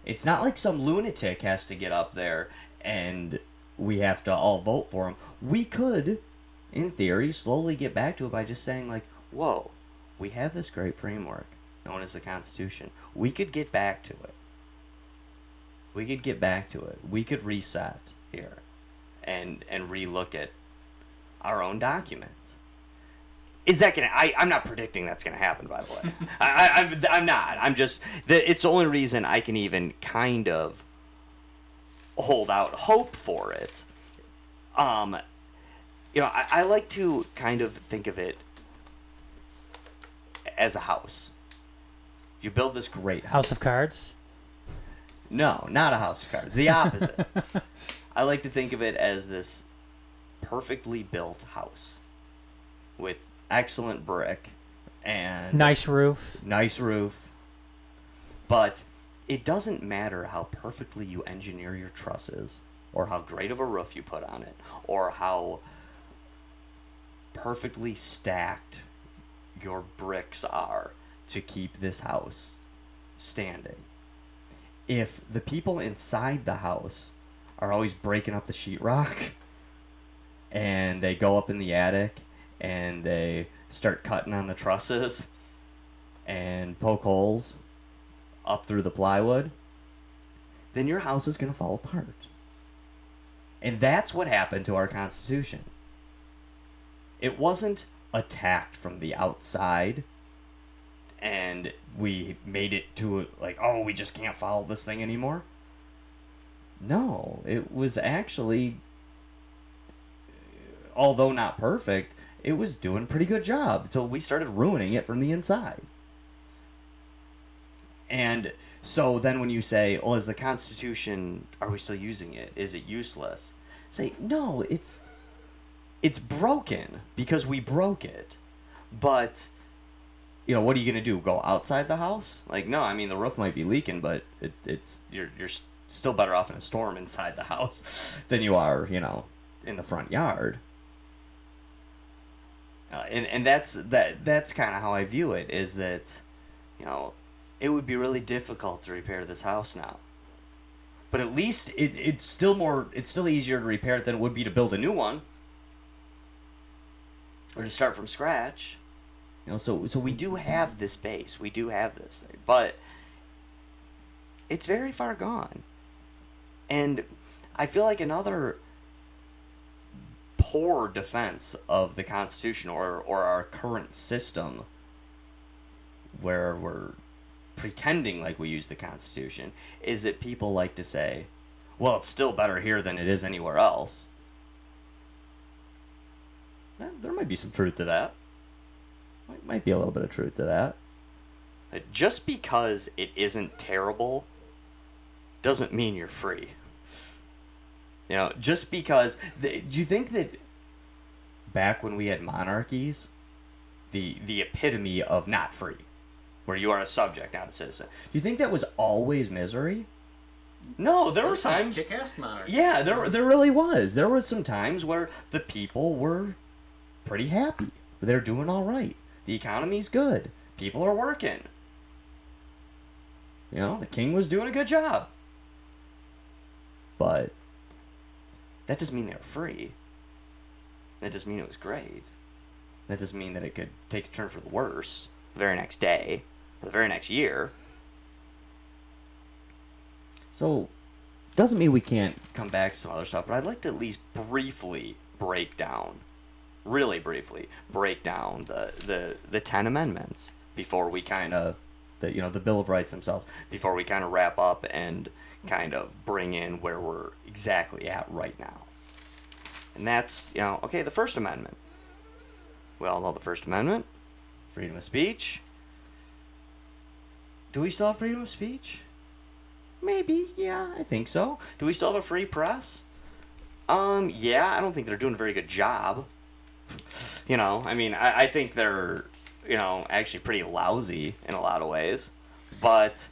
It's not like some lunatic has to get up there and we have to all vote for him. We could, in theory, slowly get back to it by just saying, like, whoa, we have this great framework known as the Constitution. We could get back to it. We could reset here and relook at our own document. Is that gonna? I'm not predicting that's gonna happen. By the way, I'm not. I'm just. It's the only reason I can even kind of hold out hope for it. I like to kind of think of it as a house. You build this great House of Cards? No, not a house of cards. The opposite. I like to think of it as this perfectly built house with excellent brick and nice roof. But it doesn't matter how perfectly you engineer your trusses or how great of a roof you put on it or how perfectly stacked your bricks are to keep this house standing. If the people inside the house are always breaking up the sheetrock and they go up in the attic and they start cutting on the trusses and poke holes up through the plywood, then your house is going to fall apart. And that's what happened to our Constitution. It wasn't attacked from the outside and we made it to like, oh, we just can't follow this thing anymore. No, it was actually, although not perfect, it was doing a pretty good job until we started ruining it from the inside. And so then when you say, well, is the Constitution, are we still using it? Is it useless? Say, no, it's broken because we broke it. But what are you gonna do? Go outside the house? Like, no, I mean the roof might be leaking, but you're still better off in a storm inside the house than you are, in the front yard. And that's kind of how I view it. Is that, it would be really difficult to repair this house now. But at least it's still easier to repair it than it would be to build a new one. Or to start from scratch. So we do have this base. We do have this thing. But it's very far gone. And I feel like another poor defense of the Constitution or our current system, where we're pretending like we use the Constitution, is that people like to say, well, it's still better here than it is anywhere else. There might be some truth to that. Might be a little bit of truth to that. Just because it isn't terrible doesn't mean you're free. Just because... do you think that back when we had monarchies, the epitome of not free, where you are a subject, not a citizen, do you think that was always misery? No, there were times... kick-ass monarchies. Yeah, there really was. There was some times where the people were pretty happy. They're doing all right. The economy's good. People are working. The king was doing a good job. But that doesn't mean they were free. That doesn't mean it was great. That doesn't mean that it could take a turn for the worse the very next day, or the very next year. So, doesn't mean we can't come back to some other stuff, but I'd like to at least really briefly break down the 10 amendments before we kind of, the Bill of Rights themselves, before we kind of wrap up and kind of bring in where we're exactly at right now. And that's, the First Amendment. We all know the First Amendment. Freedom of speech. Do we still have freedom of speech? Maybe, yeah, I think so. Do we still have a free press? Yeah, I don't think they're doing a very good job. I think they're, actually pretty lousy in a lot of ways. But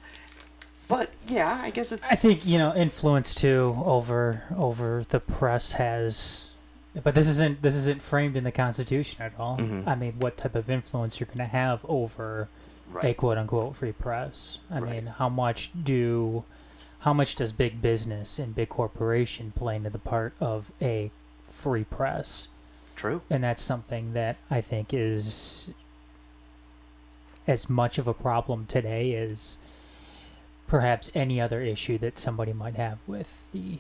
yeah, I guess it's... I think, influence too over the press has... But this isn't framed in the Constitution at all. Mm-hmm. I mean, what type of influence you're going to have over a quote-unquote free press? I mean, how much does big business and big corporation play into the part of a free press? True. And that's something that I think is as much of a problem today as perhaps any other issue that somebody might have with the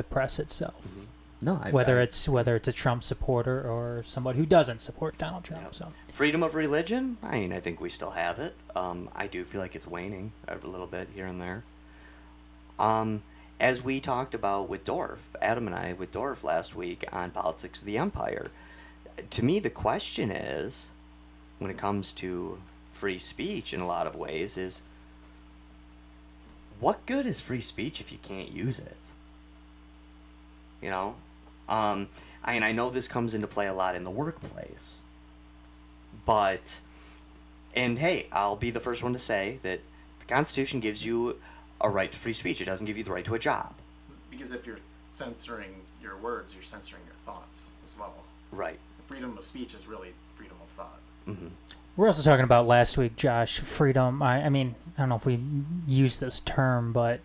press itself. Mm-hmm. No, whether it's a Trump supporter or somebody who doesn't support Donald Trump. Yep. So freedom of religion, I think we still have it. I do feel like it's waning a little bit here and there. As we talked about with Dorf, Adam and I with Dorf last week on Politics of the Empire, to me the question is, when it comes to free speech in a lot of ways, is what good is free speech if you can't use it? I know this comes into play a lot in the workplace, and hey, I'll be the first one to say that the Constitution gives you a right to free speech. It doesn't give you the right to a job. Because if you're censoring your words, you're censoring your thoughts as well. Right. Freedom of speech is really freedom of thought. Mm-hmm. we're also talking about last week, Josh, freedom. I mean, I don't know if we use this term, but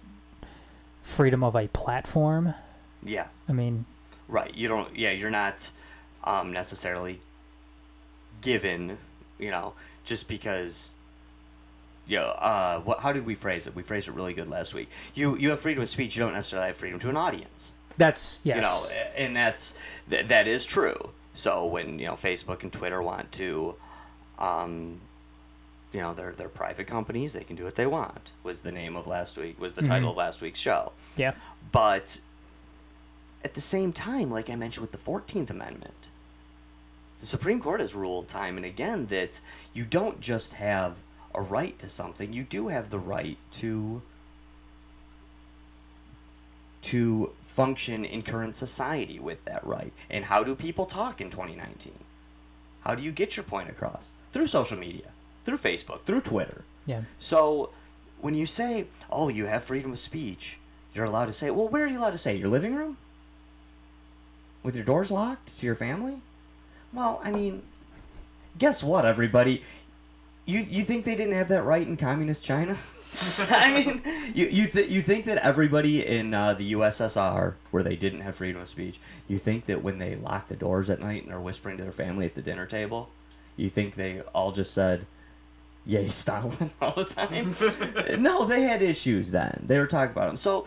freedom of a platform. Yeah. I mean... Right. You're not necessarily given, just because, how did we phrase it? We phrased it really good last week. You have freedom of speech, you don't necessarily have freedom to an audience. That's, yes. And that is true. So when, Facebook and Twitter want to, they're private companies, they can do what they want, was the name of last week, was the title of last week's show. Yeah. But at the same time, like I mentioned with the 14th Amendment, the Supreme Court has ruled time and again that you don't just have a right to something, you do have the right to function in current society with that right. And how do people talk in 2019? How do you get your point across? Through social media. through Facebook, through Twitter. Yeah. So when you say, oh, you have freedom of speech, you're allowed to say, well, where are you allowed to say? Your living room? With your doors locked to your family? Well, I mean, guess what, everybody? You think they didn't have that right in communist China? I mean, you think that everybody in the USSR, where they didn't have freedom of speech, you think that when they lock the doors at night and are whispering to their family at the dinner table, you think they all just said, yay, Stalin, all the time? No, they had issues then. They were talking about them. So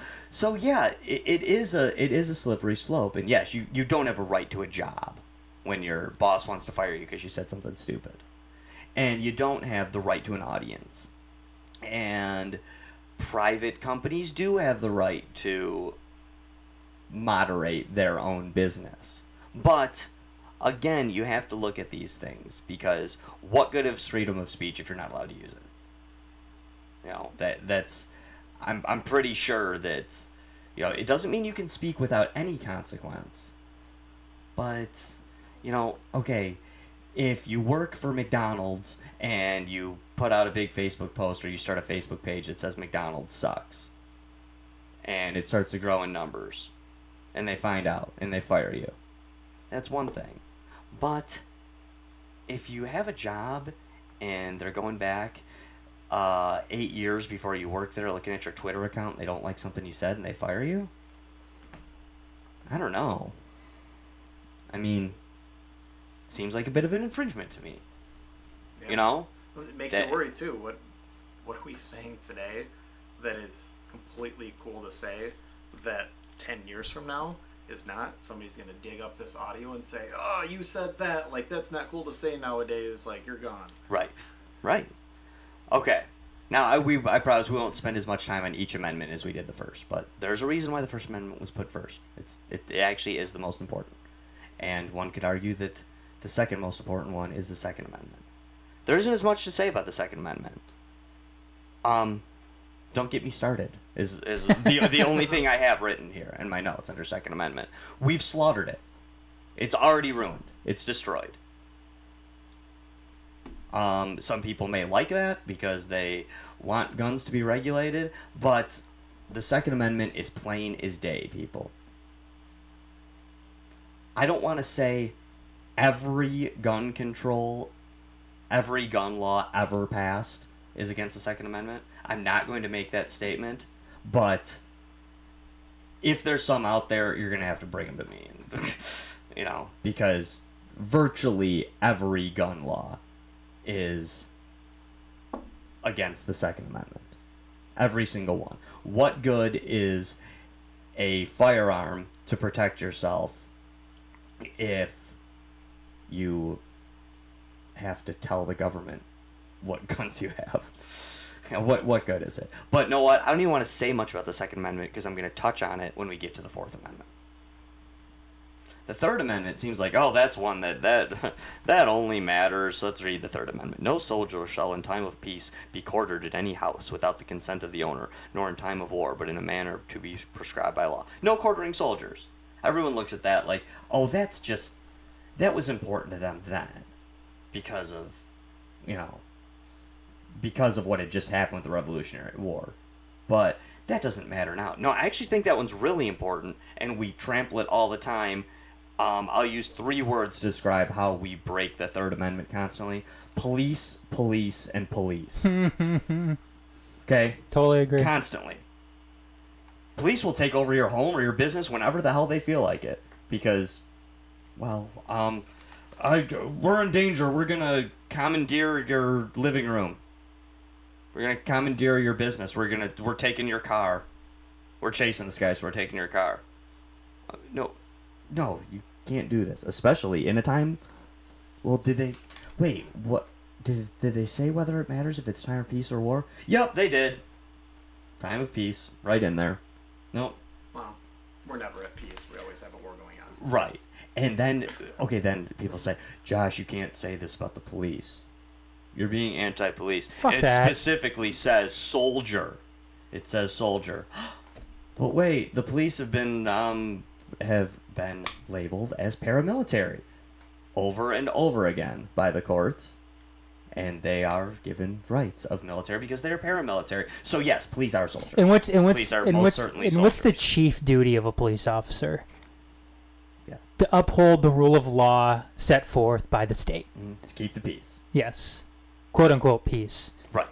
yeah, it is a slippery slope. And yes, you don't have a right to a job when your boss wants to fire you because you said something stupid. And you don't have the right to an audience. And private companies do have the right to moderate their own business. But again, you have to look at these things, because what good is freedom of speech if you're not allowed to use it? You know, that's I'm pretty sure that, you know, it doesn't mean you can speak without any consequence. But, you know, okay, if you work for McDonald's and you put out a big Facebook post or you start a Facebook page that says McDonald's sucks, and it starts to grow in numbers, and they find out and they fire you, that's one thing. But if you have a job and they're going back 8 years before you work there, looking at your Twitter account, they don't like something you said and they fire you, I don't know. I mean, seems like a bit of an infringement to me. Yeah. You know? Well, it makes you worry too. What are we saying today that is completely cool to say that 10 years from now is not? Somebody's going to dig up this audio and say, oh, you said that. Like, that's not cool to say nowadays. Like, you're gone. Right. Okay. Now, I promise we won't spend as much time on each amendment as we did the first, but there's a reason why the First Amendment was put first. It actually is the most important. And one could argue that the second most important one is the Second Amendment. There isn't as much to say about the Second Amendment. Don't get me started is the only thing I have written here in my notes under Second Amendment. We've slaughtered it. It's already ruined. It's destroyed. Some people may like that because they want guns to be regulated, but the Second Amendment is plain as day, people. I don't want to say every gun law ever passed is against the Second Amendment. I'm not going to make that statement, but if there's some out there, you're going to have to bring them to me, you know, because virtually every gun law is against the Second Amendment. Every single one. What good is a firearm to protect yourself if you have to tell the government what guns you have? What good is it? But know what? I don't even want to say much about the Second Amendment because I'm going to touch on it when we get to the Fourth Amendment. The Third Amendment seems like, oh, that's one that only matters. Let's read the Third Amendment. No soldier shall in time of peace be quartered in any house without the consent of the owner, nor in time of war, but in a manner to be prescribed by law. No quartering soldiers. Everyone looks at that like, oh, that was important to them then because of, you know, because of what had just happened with the Revolutionary War. But that doesn't matter now. No, I actually think that one's really important, and we trample it all the time. I'll use 3 words to describe how we break the Third Amendment constantly. Police, police, and police. Okay? Totally agree. Constantly. Police will take over your home or your business whenever the hell they feel like it. Because, well, we're in danger. We're going to commandeer your living room. We're going to commandeer your business. We're taking your car. We're chasing this guy, so we're taking your car. No, you can't do this, especially in a time. Well, what did they say whether it matters if it's time of peace or war? Yep, they did. Time of peace, right in there. Nope. Well, we're never at peace. We always have a war going on. Right. And then people say, Josh, you can't say this about the police. You're being anti-police. Fuck it that. Specifically says soldier. It says soldier. But wait, the police have been labeled as paramilitary over and over again by the courts. and they are given rights of military because they're paramilitary. So yes, police are soldiers. And what's Police are most certainly what's the soldiers. chief duty of a police officer? Yeah. To uphold the rule of law set forth by the state. To keep the peace. Yes. Quote unquote peace. Right.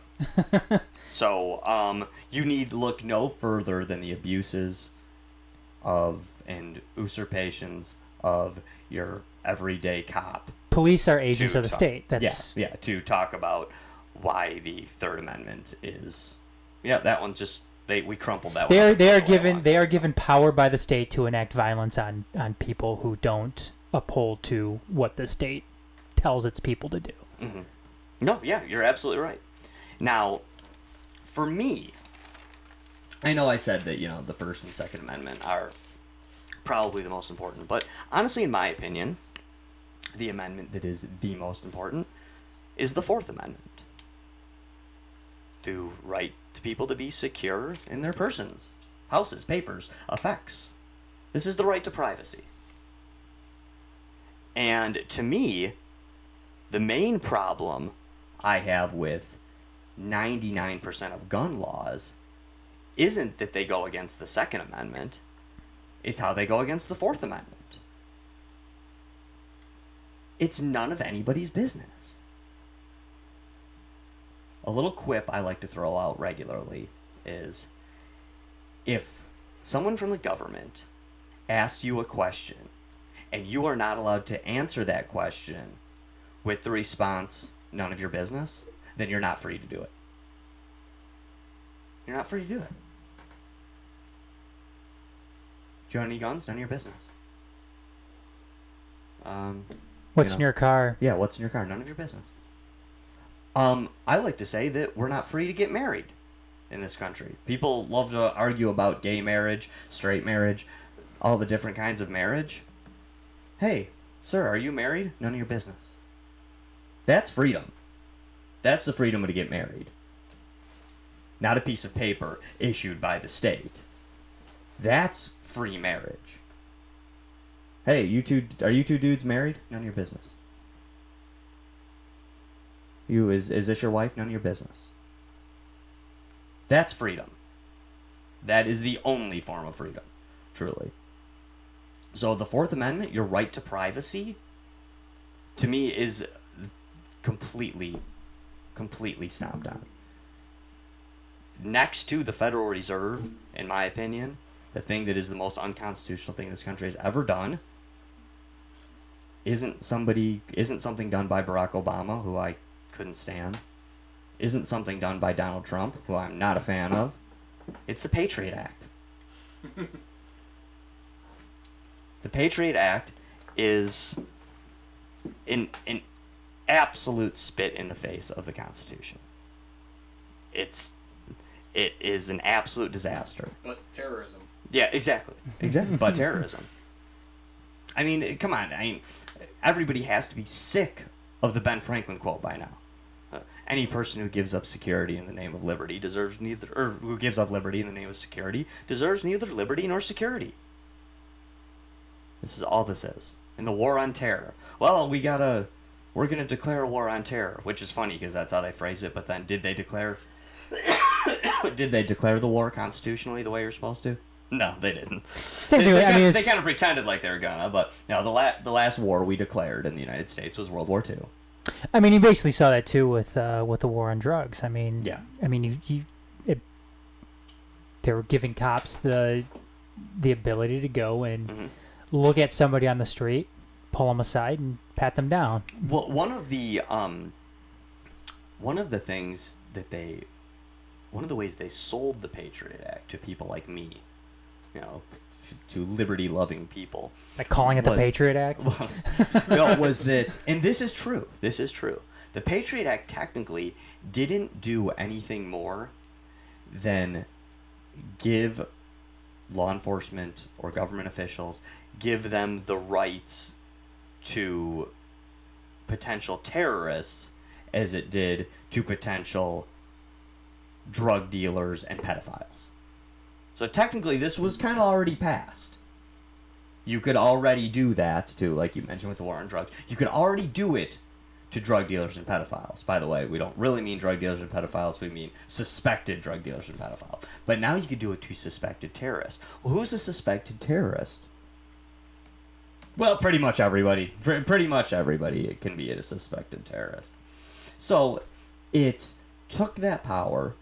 So, you need look no further than the abuses of and usurpations of your everyday cop. Police are agents To of the talk- state. That's Yeah, to talk about why the Third Amendment is. Yeah, that one just we crumpled that one. they are given power by the state to enact violence on people who don't uphold to what the state tells its people to do. Mm-hmm. No, yeah, you're absolutely right. Now, for me, I know I said that the First and Second Amendment are probably the most important, but honestly, in my opinion, the amendment that is the most important is the Fourth Amendment. The right to people to be secure in their persons, houses, papers, effects. This is the right to privacy. And to me, the main problem I have with 99% of gun laws isn't that they go against the Second Amendment, it's how they go against the Fourth Amendment. It's none of anybody's business. A little quip I like to throw out regularly is, if someone from the government asks you a question and you are not allowed to answer that question with the response, none of your business, then you're not free to do it. You're not free to do it. Do you own any guns? None of your business. What's in your car? Yeah, what's in your car? None of your business. I like to say that we're not free to get married in this country. People love to argue about gay marriage, straight marriage, all the different kinds of marriage. Hey, sir, are you married? None of your business. That's freedom. That's the freedom to get married. Not a piece of paper issued by the state. That's free marriage. Hey, are you two dudes married? None of your business. Is this your wife? None of your business. That's freedom. That is the only form of freedom, truly. So the Fourth Amendment, your right to privacy, to me is completely stomped on. Next to the Federal Reserve, in my opinion, the thing that is the most unconstitutional thing this country has ever done isn't something done by Barack Obama, who I couldn't stand. Isn't something done by Donald Trump, who I'm not a fan of. It's the Patriot Act. The Patriot Act is an absolute spit in the face of the Constitution. It is an absolute disaster. But terrorism. Yeah, exactly. But terrorism. I mean, come on. Everybody has to be sick of the Ben Franklin quote by now. Any person who gives up security in the name of liberty deserves neither, or who gives up liberty in the name of security deserves neither liberty nor security. This is all this is. And the war on terror. Well, we're gonna declare a war on terror, which is funny because that's how they phrase it. But then, did they declare the war constitutionally the way you're supposed to? No, they didn't. They kind of pretended like they were gonna, but the last war we declared in the United States was World War II. I mean, you basically saw that too with the war on drugs. I mean, yeah. I mean, they were giving cops the ability to go and look at somebody on the street, pull them aside, and pat them down. Well, one of the ways they sold the Patriot Act to people like me, to liberty-loving people, like calling it the Patriot Act. Was that, and this is true. The Patriot Act technically didn't do anything more than give law enforcement or government officials, give them the rights to potential terrorists as it did to potential drug dealers and pedophiles. So technically this was kind of already passed. You could already do that too, like you mentioned with the war on drugs. You could already do it to drug dealers and pedophiles. By the way, we don't really mean drug dealers and pedophiles. We mean suspected drug dealers and pedophiles. But now you could do it to suspected terrorists. Well, who's a suspected terrorist? Well, pretty much everybody. Pretty much everybody can be a suspected terrorist. So it took that power,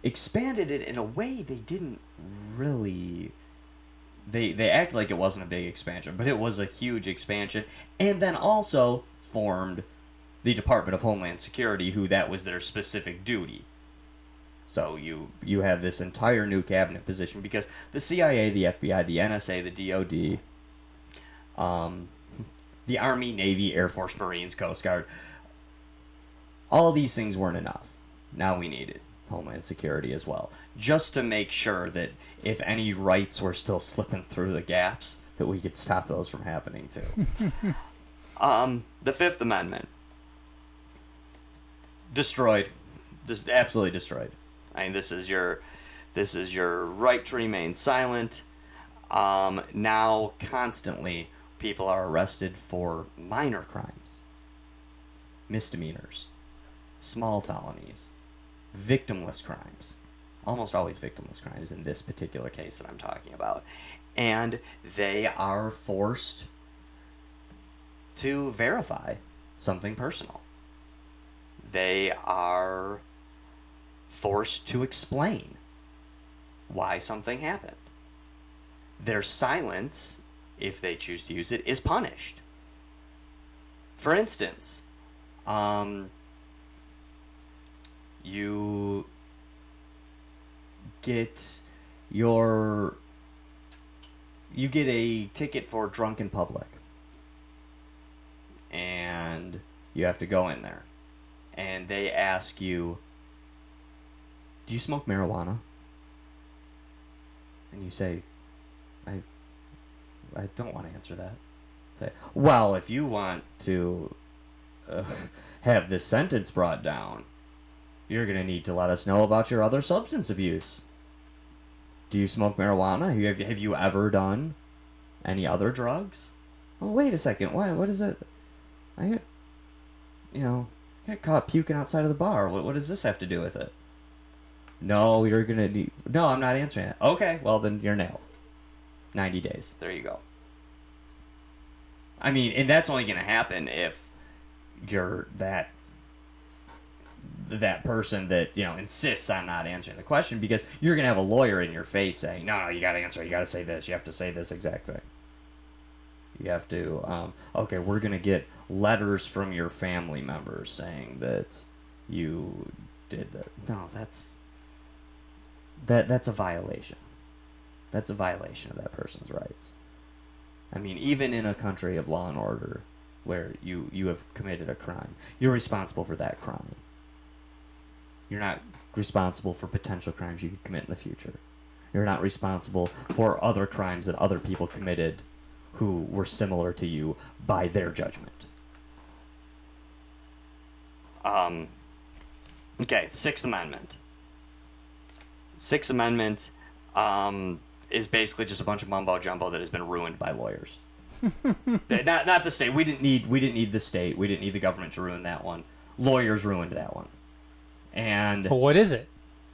expanded it in a way they didn't really... They act like it wasn't a big expansion, but it was a huge expansion. And then also formed the Department of Homeland Security, who that was their specific duty. So you have this entire new cabinet position because the CIA, the FBI, the NSA, the DOD, the Army, Navy, Air Force, Marines, Coast Guard, all of these things weren't enough. Now we needed Homeland Security as well, just to make sure that if any rights were still slipping through the gaps, that we could stop those from happening too. The Fifth Amendment. Destroyed. Just absolutely destroyed. I mean, this is your right to remain silent. Now, constantly, people are arrested for minor crimes, misdemeanors, small felonies, victimless crimes. Almost always victimless crimes in this particular case that I'm talking about. And they are forced to verify something personal. They are forced to explain why something happened. Their silence, if they choose to use it, is punished. For instance, you get a ticket for drunk in public, and you have to go in there, and they ask you, do you smoke marijuana? And you say, I don't want to answer that. Say, well, if you want to have this sentence brought down, you're going to need to let us know about your other substance abuse. Do you smoke marijuana? Have you ever done any other drugs? Oh, wait a second. What is it? I got caught puking outside of the bar. What does this have to do with it? No, you're going to need... No, I'm not answering that. Okay, well, then you're nailed. 90 days. There you go. I mean, and that's only going to happen if you're that person that, insists on not answering the question, because you're going to have a lawyer in your face saying, no, you got to answer, you got to say this, you have to say this exact thing. You have to, okay, we're going to get letters from your family members saying that you did that. No, that's a violation. That's a violation of that person's rights. I mean, even in a country of law and order where you have committed a crime, you're responsible for that crime. You're not responsible for potential crimes you could commit in the future. You're not responsible for other crimes that other people committed who were similar to you by their judgment. Okay, Sixth Amendment. Sixth Amendment is basically just a bunch of mumbo jumbo that has been ruined by lawyers. not the state. We didn't need the state. We didn't need the government to ruin that one. Lawyers ruined that one. And well, what is it?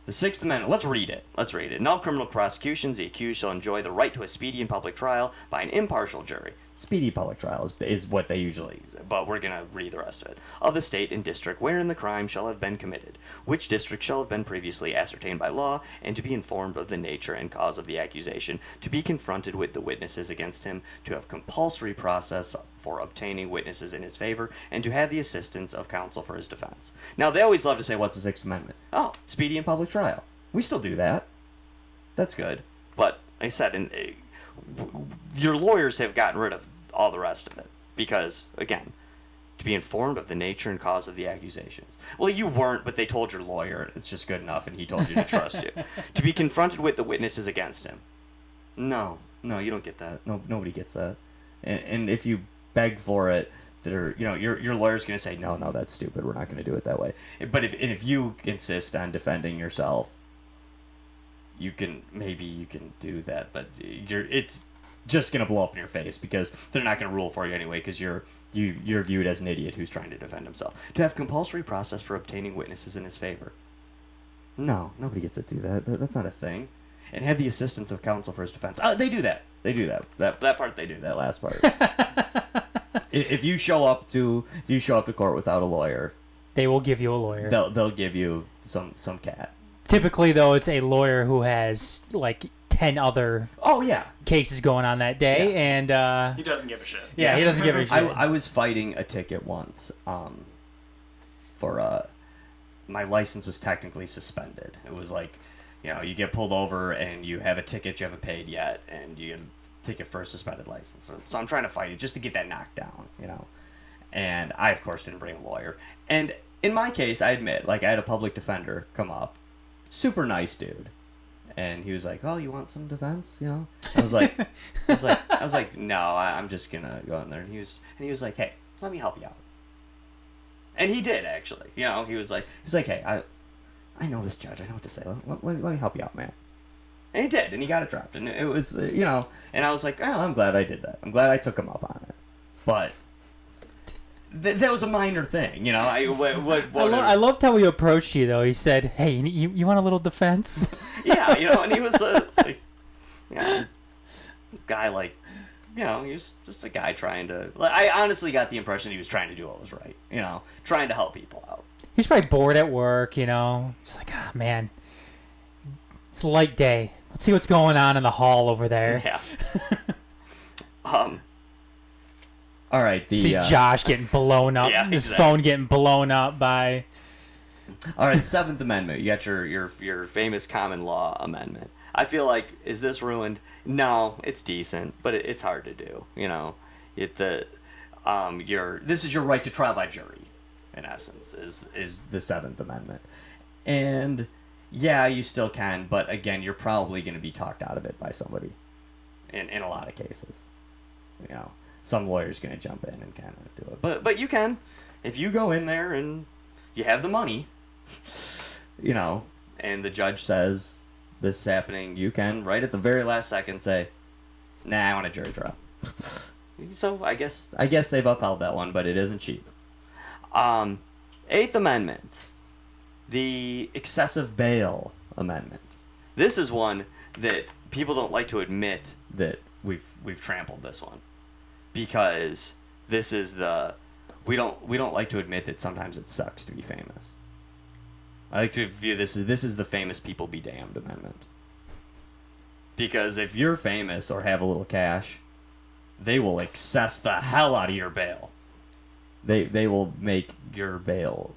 The Sixth Amendment. Let's read it. In all criminal prosecutions, the accused shall enjoy the right to a speedy and public trial by an impartial jury. Speedy public trial is what they usually use, but we're going to read the rest of it. Of the state and district wherein the crime shall have been committed, which district shall have been previously ascertained by law, and to be informed of the nature and cause of the accusation, to be confronted with the witnesses against him, to have compulsory process for obtaining witnesses in his favor, and to have the assistance of counsel for his defense. Now, they always love to say, what's the Sixth Amendment? Oh, speedy and public trial. We still do that. That's good. But, like I said, your lawyers have gotten rid of all the rest of it. Because, again, to be informed of the nature and cause of the accusations. Well, you weren't, but they told your lawyer. It's just good enough, and he told you to trust you. To be confronted with the witnesses against him. No, you don't get that. No, nobody gets that. And if you beg for it, your lawyer's going to say, no, that's stupid. We're not going to do it that way. But if you insist on defending yourself, you can do that. But just gonna blow up in your face because they're not gonna rule for you anyway because you're viewed as an idiot who's trying to defend himself. To have compulsory process for obtaining witnesses in his favor. No, nobody gets to do that. That's not a thing. And have the assistance of counsel for his defense. They do that. They do that. That part they do. That last part. If you show up to court without a lawyer, They will give you a lawyer. they'll give you some cat. Typically, though, it's a lawyer who has like 10 other Oh yeah. cases going on that day, and He doesn't give a shit. yeah, he doesn't give a shit. I was fighting a ticket once for my license was technically suspended. It was like, you get pulled over and you have a ticket you haven't paid yet, and you get a ticket for a suspended license. So I'm trying to fight it just to get that knocked down, And I, of course, didn't bring a lawyer. And in my case, I admit, like, I had a public defender come up, super nice dude. And he was like, "Oh, you want some defense?" I was like, "No, I'm just gonna go in there." And he was like, "Hey, let me help you out." And he did actually. He was like, "Hey, I know this judge. I know what to say. Let me help you out, man." And he did, and he got it dropped. And it was, and I was like, "Oh, I'm glad I did that. I'm glad I took him up on it." But that was a minor thing, I loved how he approached you, though. He said, "Hey, you want a little defense?" Yeah, and he was guy like, he was just a guy trying to. Like, I honestly got the impression he was trying to do what was right, trying to help people out. He's probably bored at work, He's like, "Ah, man, it's a light day. Let's see what's going on in the hall over there." Yeah. All right. Sees Josh getting blown up. Yeah, his exactly. phone getting blown up by. All right, Seventh Amendment. You got your famous common law amendment. I feel like, is this ruined? No, it's decent, but it's hard to do. This is your right to trial by jury, in essence, is the Seventh Amendment, and yeah, you still can, but again, you're probably going to be talked out of it by somebody, in a lot of cases, some lawyer's going to jump in and kind of do it, but you can, if you go in there and you have the money. And the judge says this is happening, you can, right at the very last second, say, "Nah, I want a jury trial." So I guess they've upheld that one, but it isn't cheap. Eighth Amendment, the excessive bail amendment. This is one that people don't like to admit that we've trampled this one, because this is we don't like to admit that sometimes it sucks to be famous. I like to view this is the famous people be damned amendment. Because if you're famous or have a little cash, they will excess the hell out of your bail. They will make your bail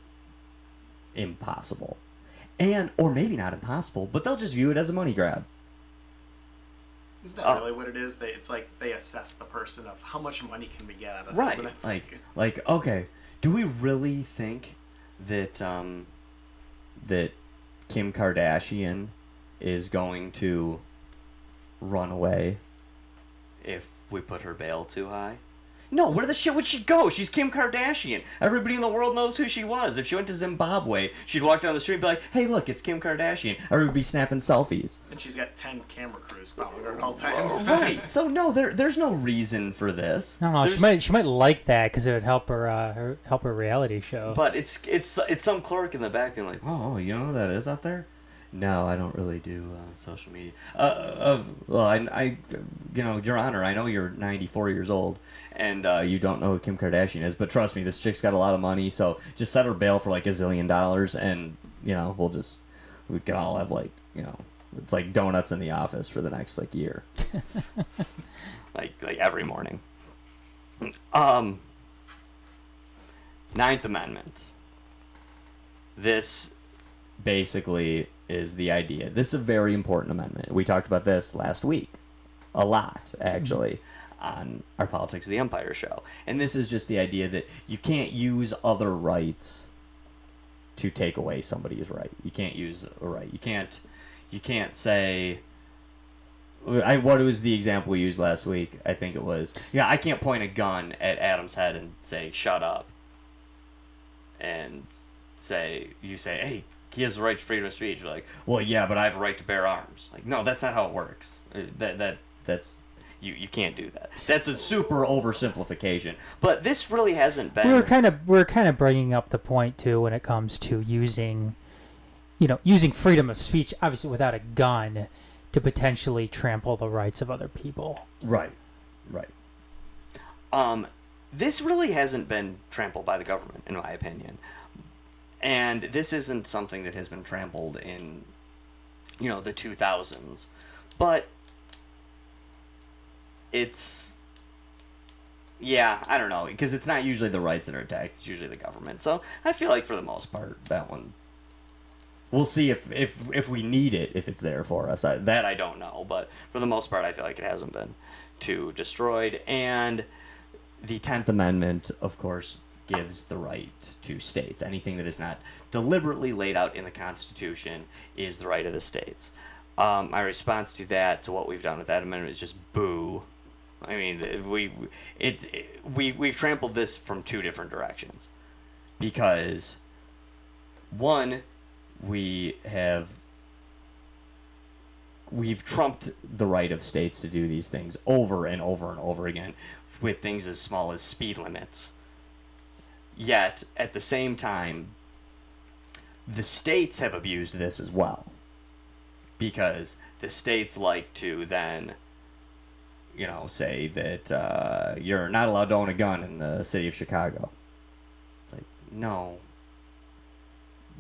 impossible. Or maybe not impossible, but they'll just view it as a money grab. Isn't that really what it is? It's like they assess the person of how much money can we get out of Right. them. And it's Like, okay, do we really think that that Kim Kardashian is going to run away if we put her bail too high? No, where the shit would she go? She's Kim Kardashian. Everybody in the world knows who she was. If she went to Zimbabwe, she'd walk down the street and be like, "Hey, look, it's Kim Kardashian." Everybody would be snapping selfies. And she's got 10 camera crews following her at all times. Right. So no, there's no reason for this. No, she might like that because it would help her reality show. But it's some clerk in the back being like, "Oh, you know who that is out there?" No, I don't really do social media. Well, I, Your Honor, I know you're 94 years old and you don't know who Kim Kardashian is, but trust me, this chick's got a lot of money, so just set her bail for like $1 zillion, and we can all have it's like donuts in the office for the next year, like every morning. Ninth Amendment. This basically is the idea. This is a very important amendment. We talked about this last week a lot, actually, on our Politics of the Empire show. And this is just the idea that you can't use other rights to take away somebody's right. You can't use a right. You can't say... what was the example we used last week? I think it was... Yeah, I can't point a gun at Adam's head and say, "Shut up." And you say, "Hey, he has the right to freedom of speech." You're like, "Well, yeah, but I have a right to bear arms." Like, no, that's not how it works. That's You can't do that. That's a super oversimplification. But this really hasn't been. We're kind of bringing up the point too when it comes to using freedom of speech, obviously without a gun, to potentially trample the rights of other people. Right. This really hasn't been trampled by the government, in my opinion. And this isn't something that has been trampled in, the 2000s. But it's, I don't know, because it's not usually the rights that are attacked, it's usually the government. So I feel like for the most part, that one, we'll see if we need it, if it's there for us. That I don't know, but for the most part, I feel like it hasn't been too destroyed. And the 10th Amendment, of course, gives the right to states. Anything that is not deliberately laid out in the Constitution is the right of the states. My response to that, to what we've done with that amendment, is just boo. I mean, we've trampled this from two different directions. Because, one, we've trumped the right of states to do these things over and over and over again with things as small as speed limits. Yet, at the same time, the states have abused this as well. Because the states like to then, say that you're not allowed to own a gun in the city of Chicago. It's like, no.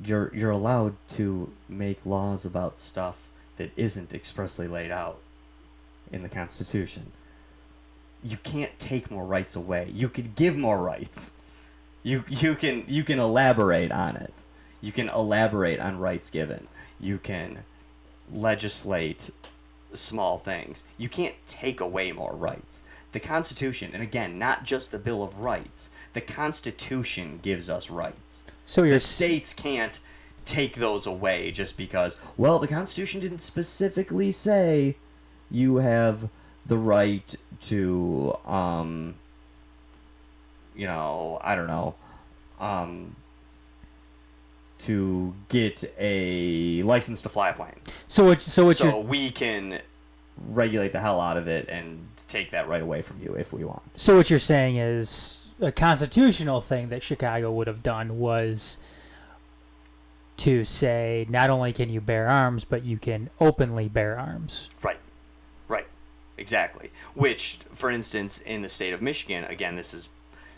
You're allowed to make laws about stuff that isn't expressly laid out in the Constitution. You can't take more rights away. You could give more rights. You can elaborate on it. You can elaborate on rights given. You can legislate small things. You can't take away more rights. The Constitution, and again, not just the Bill of Rights, the Constitution gives us rights. So the states can't take those away just because, well, the Constitution didn't specifically say you have the right to, to get a license to fly a plane. So we can regulate the hell out of it and take that right away from you if we want. So what you're saying is a constitutional thing that Chicago would have done was to say not only can you bear arms, but you can openly bear arms. Right. Exactly. Which, for instance, in the state of Michigan, again, this is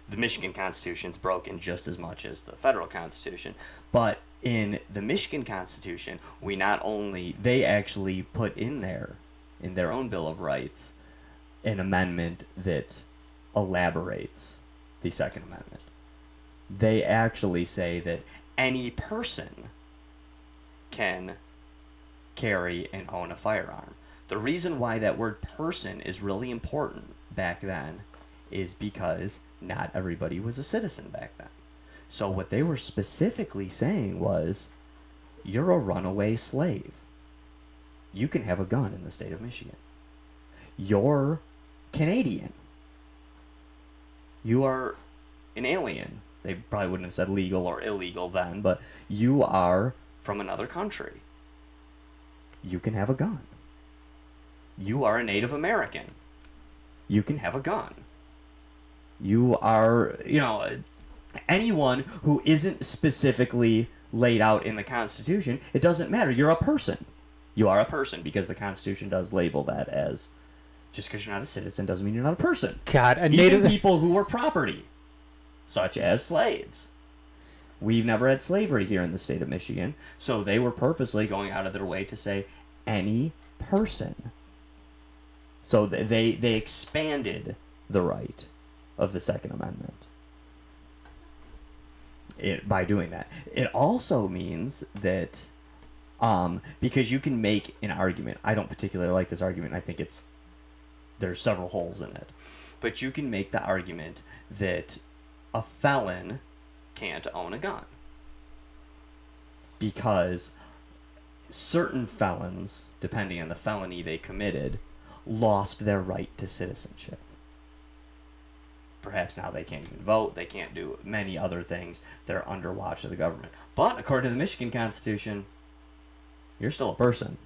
the Michigan Constitution's broken just as much as the federal Constitution. But in the Michigan Constitution, they actually put in there, in their own Bill of Rights, an amendment that elaborates the Second Amendment. They actually say that any person can carry and own a firearm. The reason why that word person is really important back then is because not everybody was a citizen back then. So what they were specifically saying was, you're a runaway slave. You can have a gun in the state of Michigan. You're Canadian. You are an alien. They probably wouldn't have said legal or illegal then, but you are from another country. You can have a gun. You are a Native American. You can have a gun. You are, anyone who isn't specifically laid out in the Constitution, it doesn't matter. You're a person. You are a person because the Constitution does label that as, just because you're not a citizen doesn't mean you're not a person. God, Even people who were property, such as slaves. We've never had slavery here in the state of Michigan, so they were purposely going out of their way to say any person. So they expanded the right of the Second Amendment by doing that. It also means that because you can make an argument. I don't particularly like this argument. I think there's several holes in it. But you can make the argument that a felon can't own a gun. Because certain felons, depending on the felony they committed, lost their right to citizenship. Perhaps now they can't even vote, they can't do many other things. They're under watch of the government. But according to the Michigan Constitution, you're still a person.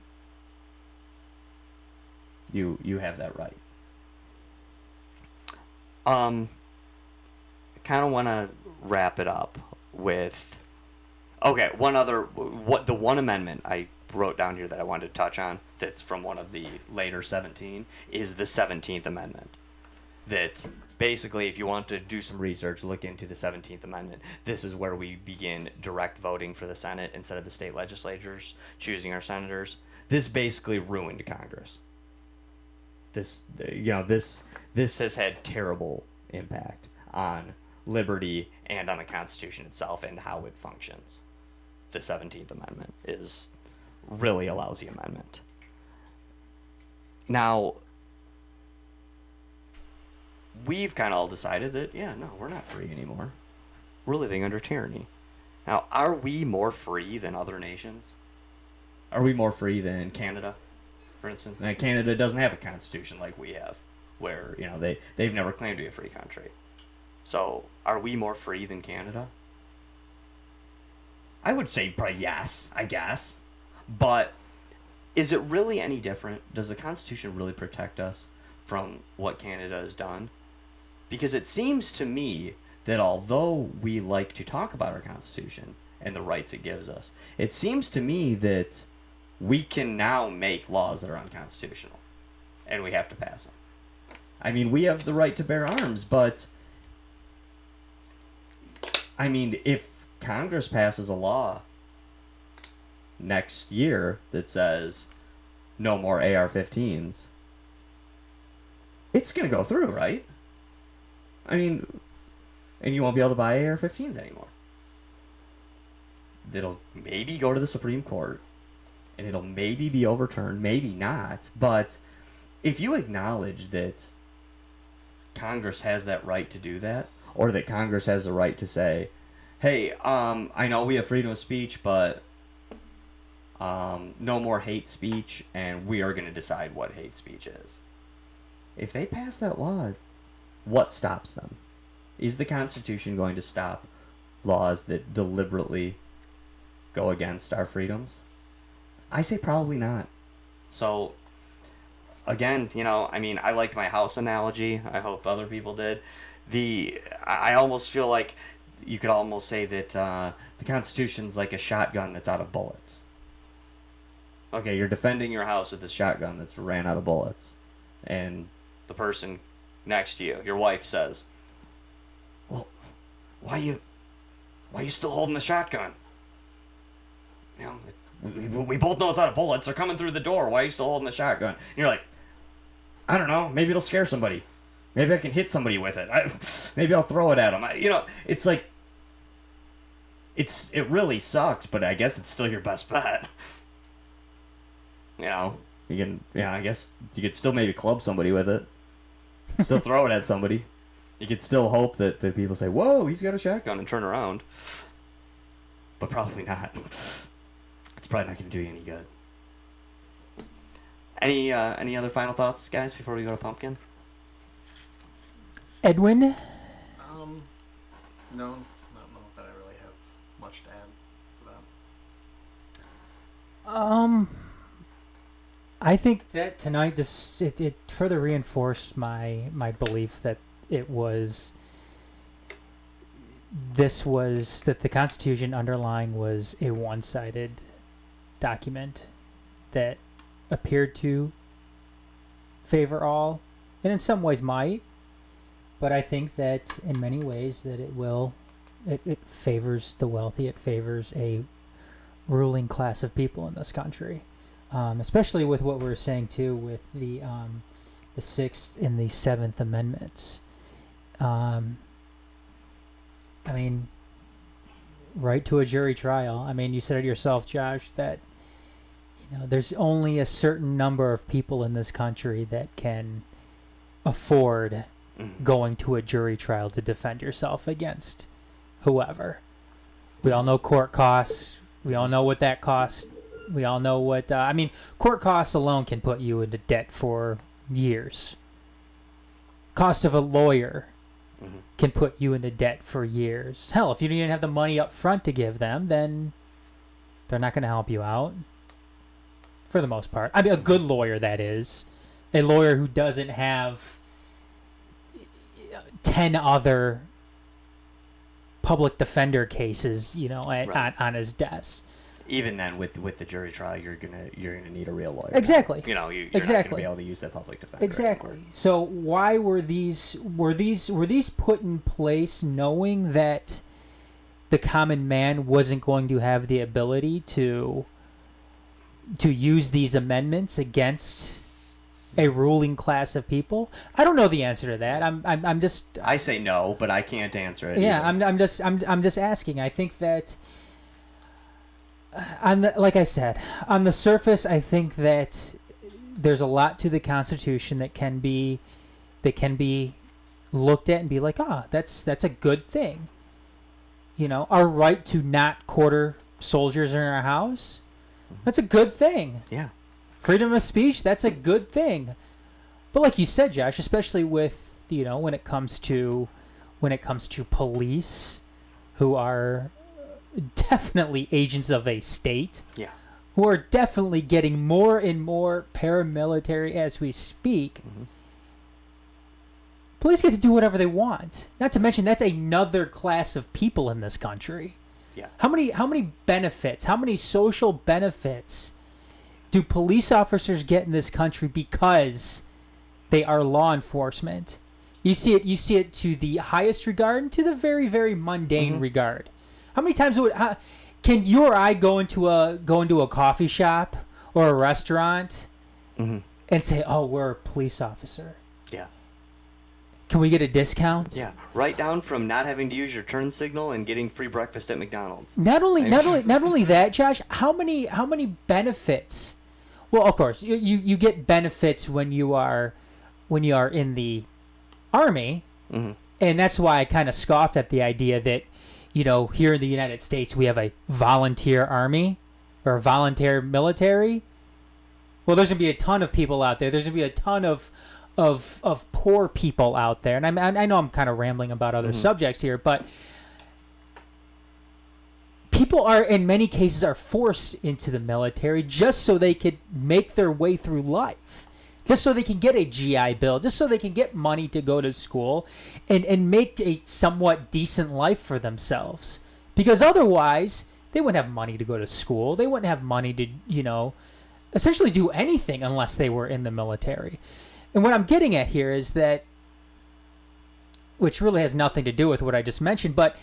You have that right. I kind of want to wrap it up with, okay, the one amendment I wrote down here that I wanted to touch on that's from one of the later 17 is the 17th Amendment. That basically, if you want to do some research, look into the 17th Amendment. This is where we begin direct voting for the Senate instead of the state legislatures choosing our senators. This basically ruined Congress. This has had terrible impact on liberty and on the Constitution itself and how it functions. The 17th Amendment is really a lousy amendment. Now, we've kind of all decided that, no, we're not free anymore. We're living under tyranny. Now, are we more free than other nations? Are we more free than Canada, for instance? Now, Canada doesn't have a constitution like we have, where, they've never claimed to be a free country. So, are we more free than Canada? I would say probably yes, I guess. But is it really any different? Does the Constitution really protect us from what Canada has done? Because it seems to me that although we like to talk about our Constitution and the rights it gives us, it seems to me that we can now make laws that are unconstitutional, and we have to pass them. I mean, we have the right to bear arms, but I mean, if Congress passes a law next year that says no more AR-15s, it's going to go through, right? I mean, and you won't be able to buy AR-15s anymore. It'll maybe go to the Supreme Court, and it'll maybe be overturned, maybe not. But if you acknowledge that Congress has that right to do that, or that Congress has the right to say, hey, I know we have freedom of speech, but no more hate speech, and we are going to decide what hate speech is. If they pass that law, what stops them? Is the Constitution going to stop laws that deliberately go against our freedoms? I say probably not. So, again, I liked my house analogy. I hope other people did. I almost feel like you could almost say that the Constitution's like a shotgun that's out of bullets. Okay, you're defending your house with a shotgun that's ran out of bullets. And the person next to you, your wife, says, well, why you still holding the shotgun? We both know it's out of bullets. They're coming through the door. Why are you still holding the shotgun? And you're like, I don't know. Maybe it'll scare somebody. Maybe I can hit somebody with it. Maybe I'll throw it at them. It's like, it really sucks, but I guess it's still your best bet. I guess you could still maybe club somebody with it. Still throw it at somebody. You could still hope that people say, whoa, he's got a shotgun, and turn around. But probably not. It's probably not going to do you any good. Any other final thoughts, guys, before we go to Pumpkin? Edwin? No, I don't know that I really have much to add to that. I think that tonight it further reinforced my belief that that the Constitution underlying was a one-sided document that appeared to favor all, and in some ways might, but I think that in many ways that it favors the wealthy. It favors a ruling class of people in this country. Especially with what we were saying too, with the Sixth and the Seventh Amendments. Right to a jury trial. You said it yourself, Josh, that there's only a certain number of people in this country that can afford going to a jury trial to defend yourself against whoever. We all know court costs. We all know what that costs. We all know what... court costs alone can put you into debt for years. Cost of a lawyer can put you into debt for years. Hell, if you don't even have the money up front to give them, then they're not going to help you out. For the most part. A good lawyer, that is. A lawyer who doesn't have 10 other public defender cases, on his desk. Even then, with the jury trial, you're gonna need a real lawyer. Exactly. You're not gonna be able to use that public defender. Exactly. Anymore. So why were these put in place knowing that the common man wasn't going to have the ability to use these amendments against a ruling class of people? I don't know the answer to that. I'm just. I say no, but I can't answer it. Yeah, either. I'm just asking. I think that like I said, on the surface, I think that there's a lot to the Constitution that can be looked at and be like, that's a good thing. Our right to not quarter soldiers in our house, that's a good thing. Yeah. Freedom of speech, that's a good thing. But like you said, Josh, especially with, when it comes to police who are definitely agents of a state, yeah, who are definitely getting more and more paramilitary as we speak. Mm-hmm. Police get to do whatever they want. Not to mention that's another class of people in this country. Yeah. How many benefits, how many social benefits do police officers get in this country because they are law enforcement? You see it to the highest regard and to the very, very mundane regard. How many times can you or I go into a coffee shop or a restaurant and say, "Oh, we're a police officer"? Yeah. Can we get a discount? Yeah. Right down from not having to use your turn signal and getting free breakfast at McDonald's. Not only that, Josh. How many benefits? Well, of course, you get benefits when you are in the Army, and that's why I kind of scoffed at the idea that, here in the United States we have a volunteer army or a volunteer military. Well, there's gonna be a ton of people out there. There's gonna be a ton of poor people out there, and I know I'm kind of rambling about other subjects here, but people are, in many cases, are forced into the military just so they could make their way through life, just so they can get a GI Bill, just so they can get money to go to school and make a somewhat decent life for themselves. Because otherwise, they wouldn't have money to go to school. They wouldn't have money to, essentially do anything unless they were in the military. And what I'm getting at here is that, which really has nothing to do with what I just mentioned, but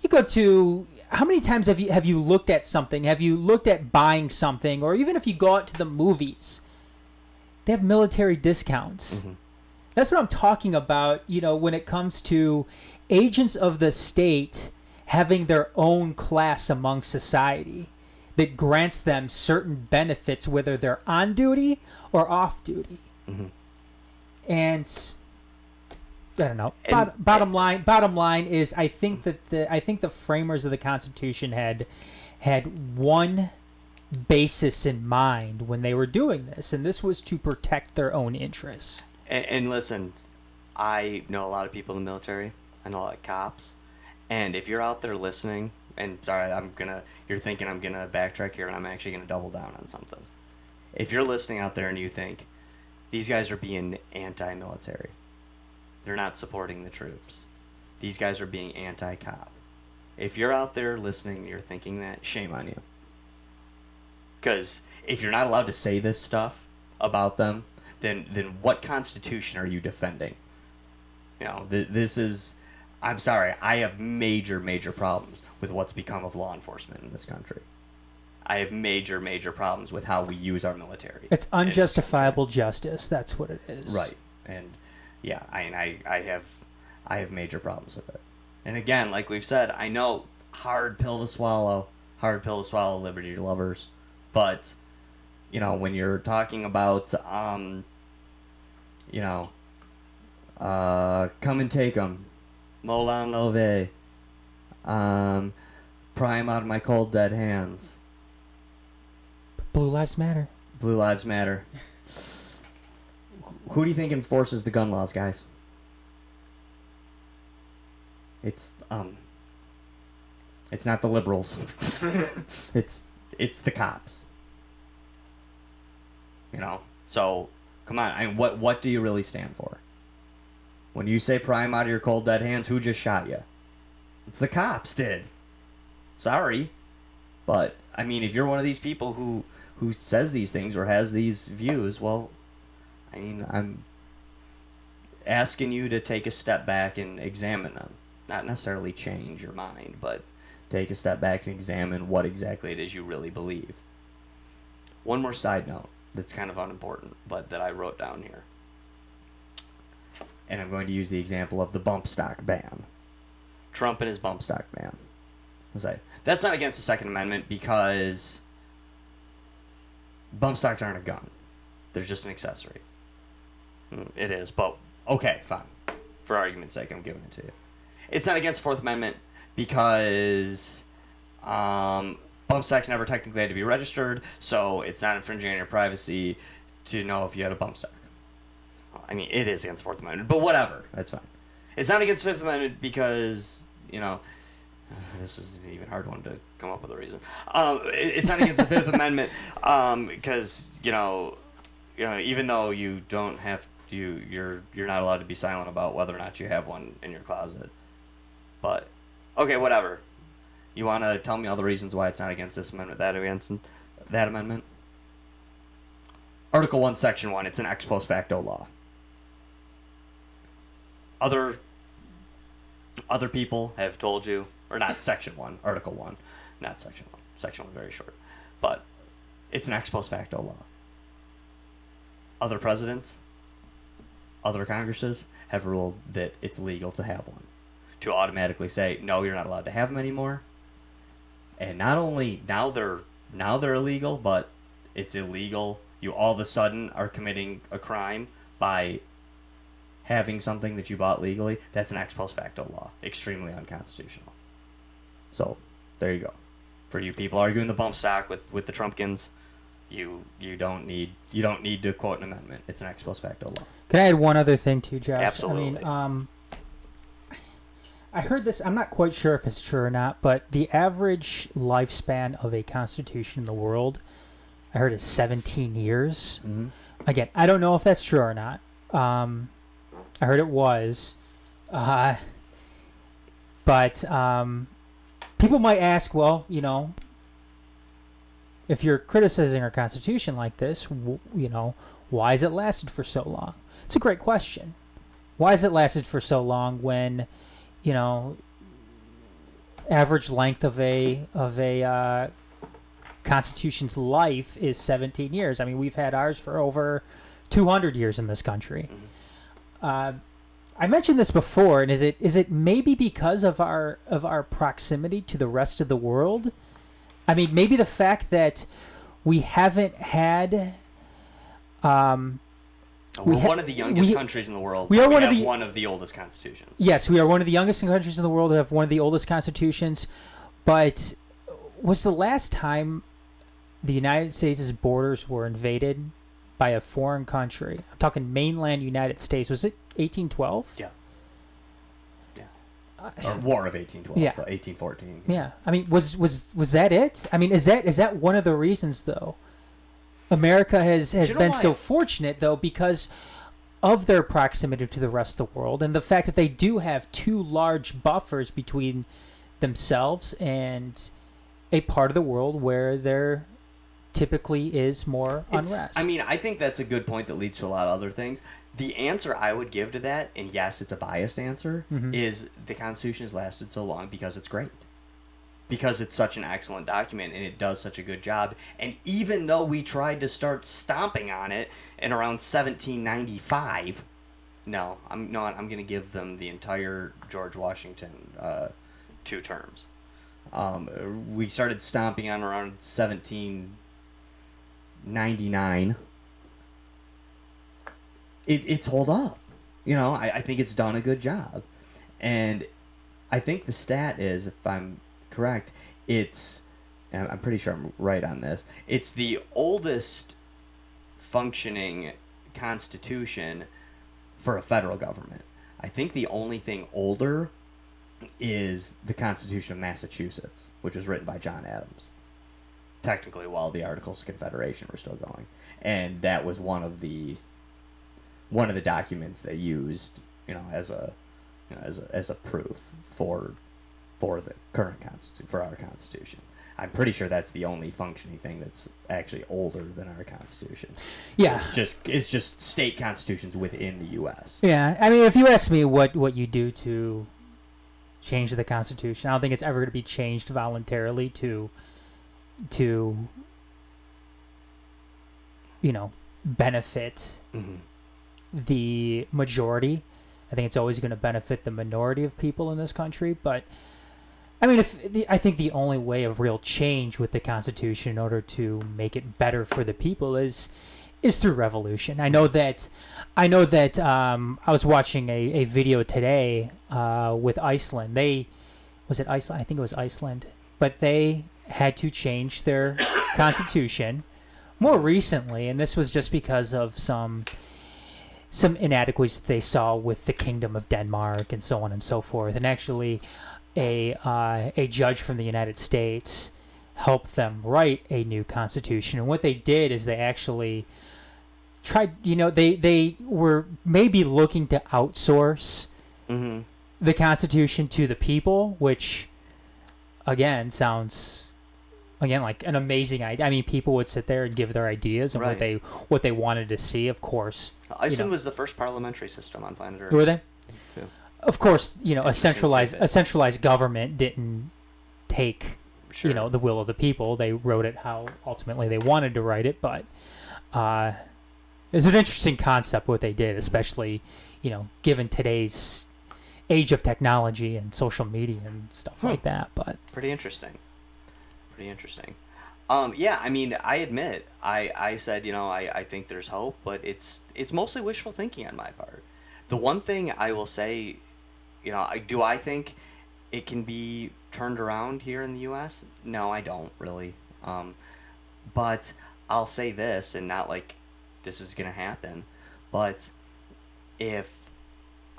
you go to, how many times have you looked at something? Have you looked at buying something? Or even if you go out to the movies, they have military discounts. That's what I'm talking about, when it comes to agents of the state having their own class among society that grants them certain benefits, whether they're on duty or off duty. And I don't know. Bottom line is, I think the framers of the Constitution had one basis in mind when they were doing this, and this was to protect their own interests. And listen, I know a lot of people in the military. I know a lot of cops. And if you're out there listening, and sorry, you're thinking I'm gonna backtrack here, and I'm actually gonna double down on something. If you're listening out there and you think these guys are being anti-military, they're not supporting the troops, these guys are being anti-cop. If you're out there listening and you're thinking that, shame on you. Because if you're not allowed to say this stuff about them, then what Constitution are you defending? This is... I'm sorry, I have major, major problems with what's become of law enforcement in this country. I have major, major problems with how we use our military. It's unjustifiable justice. That's what it is. Right. And yeah, I have major problems with it. And again, like we've said, I know hard pill to swallow, liberty lovers. But, when you're talking about, come and take them, Molan Love, pry 'em out of my cold dead hands. Blue Lives Matter. Blue Lives Matter. Who do you think enforces the gun laws, guys? It's not the liberals. it's the cops. So come on. What do you really stand for? When you say pry 'em out of your cold dead hands, who just shot you? It's the cops did. Sorry. But, I mean, if you're one of these people who says these things or has these views, well, I mean, I'm asking you to take a step back and examine them. Not necessarily change your mind, but take a step back and examine what exactly it is you really believe. One more side note that's kind of unimportant, but that I wrote down here. And I'm going to use the example of the bump stock ban. Trump and his bump stock ban. I'll say, that's not against the Second Amendment because bump stocks aren't a gun. They're just an accessory. It is, but okay, fine. For argument's sake, I'm giving it to you. It's not against the Fourth Amendment because bump stocks never technically had to be registered, so it's not infringing on your privacy to know if you had a bump stock. I mean, it is against the Fourth Amendment, but whatever. That's fine. It's not against the Fifth Amendment because, you know, this is an even hard one to come up with a reason. It's not against the Fifth Amendment because, you know, even though you don't have you're not allowed to be silent about whether or not you have one in your closet. But okay, whatever. You want to tell me all the reasons why it's not against this amendment, that against that amendment? Article 1, Section 1. It's an ex post facto law. Other people have told you, or not Section 1, Article 1, not Section 1. Section 1 is very short. But it's an ex post facto law. Other presidents, other Congresses have ruled that it's legal to have one. To automatically say, no, you're not allowed to have them anymore. And not only now they're illegal, but it's illegal. You all of a sudden are committing a crime by having something that you bought legally. That's an ex post facto law. Extremely unconstitutional. So, there you go. For you people arguing the bump stock with the Trumpkins, you don't need to quote an amendment. It's an ex post facto law. Can I add one other thing too, Josh? Absolutely. I mean, I heard this. I'm not quite sure if it's true or not, but the average lifespan of a constitution in the world, I heard, is 17 years. Mm-hmm. Again, I don't know if that's true or not. I heard it was, but people might ask, well, you know, if you're criticizing our Constitution like this, you know, why has it lasted for so long? It's a great question. Why has it lasted for so long when, you know, average length of a Constitution's life is 17 years? I mean, we've had ours for over 200 years in this country. I mentioned this before, and is it maybe because of our proximity to the rest of the world? I mean, maybe the fact that we haven't had. We're one of the youngest countries in the world. We are one of the oldest constitutions. Yes, we are one of the youngest countries in the world to have one of the oldest constitutions. But was the last time the United States' borders were invaded by a foreign country? I'm talking mainland United States. Was it 1812? Yeah. Or War of 1812, yeah. 1814. Yeah, I mean, was that it? I mean, is that one of the reasons though? America has been so fortunate though because of their proximity to the rest of the world and the fact that they do have two large buffers between themselves and a part of the world where there typically is more unrest. I mean, I think that's a good point that leads to a lot of other things. The answer I would give to that, and yes, it's a biased answer, is the Constitution has lasted so long because it's great. Because it's such an excellent document and it does such a good job. And even though we tried to start stomping on it in around 1795, I'm going to give them the entire George Washington 2 terms. We started stomping on around 1799. It's hold up. You know, I think it's done a good job. And I think the stat is, if I'm correct, I'm pretty sure I'm right on this, it's the oldest functioning constitution for a federal government. I think the only thing older is the Constitution of Massachusetts, which was written by John Adams. Technically, while the Articles of Confederation were still going. And that was one of the documents they used as a proof for the current for our Constitution. I'm pretty sure that's the only functioning thing that's actually older than our Constitution. Yeah. It's just state constitutions within the U.S. Yeah, I mean, if you ask me what you do to change the Constitution, I don't think it's ever going to be changed voluntarily to benefit the majority. I think it's always going to benefit the minority of people in this country, but I mean, I think the only way of real change with the Constitution in order to make it better for the people is through revolution. I know that I was watching a video today with Iceland. Was it Iceland? I think it was Iceland. But they had to change their constitution more recently, and this was just because of some inadequacies they saw with the Kingdom of Denmark and so on and so forth. And actually, a judge from the United States helped them write a new constitution. And what they did is they actually tried, they were maybe looking to outsource the Constitution to the people, which again sounds like an amazing idea. I mean, people would sit there and give their ideas and what they wanted to see. Of course, Iceland was the first parliamentary system on planet Earth. Were they? Too. Of course, a centralized government didn't take the will of the people. They wrote it how ultimately they wanted to write it, but it's an interesting concept what they did, especially given today's age of technology and social media and stuff like that. But pretty interesting. Yeah, I mean, I admit, I said, I think there's hope, but it's mostly wishful thinking on my part. The one thing I will say, do I think it can be turned around here in the U.S.? No, I don't really. But I'll say this, and not like this is going to happen, but if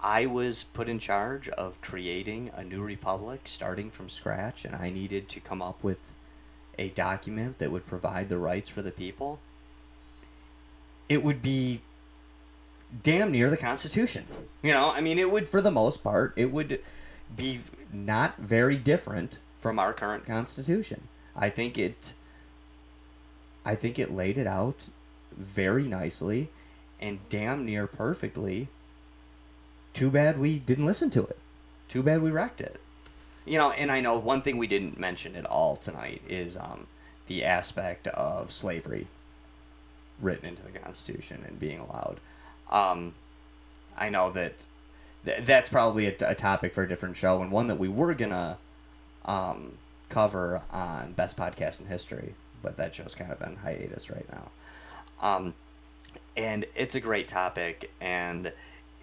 I was put in charge of creating a new republic starting from scratch and I needed to come up with a document that would provide the rights for the people, it would be damn near the Constitution. I mean, it would, for the most part, it would be not very different from our current Constitution. I think it laid it out very nicely and damn near perfectly. Too bad we didn't listen to it. Too bad we wrecked it. And I know one thing we didn't mention at all tonight is the aspect of slavery written into the Constitution and being allowed. I know that's probably a topic for a different show, and one that we were gonna cover on Best Podcast in History, but that show's kind of been hiatus right now. And it's a great topic, and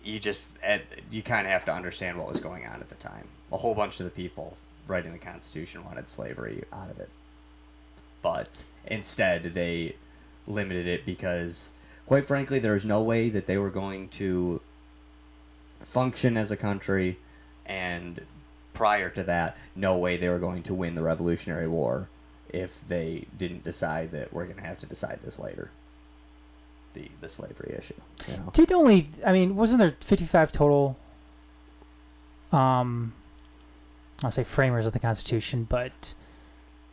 you kind of have to understand what was going on at the time. A whole bunch of the people writing the Constitution wanted slavery out of it, but instead they limited it because, quite frankly, there was no way that they were going to function as a country, and prior to that, no way they were going to win the Revolutionary War if they didn't decide that we're going to have to decide this later. The slavery issue. Wasn't there 55 total, I'll say framers of the Constitution, but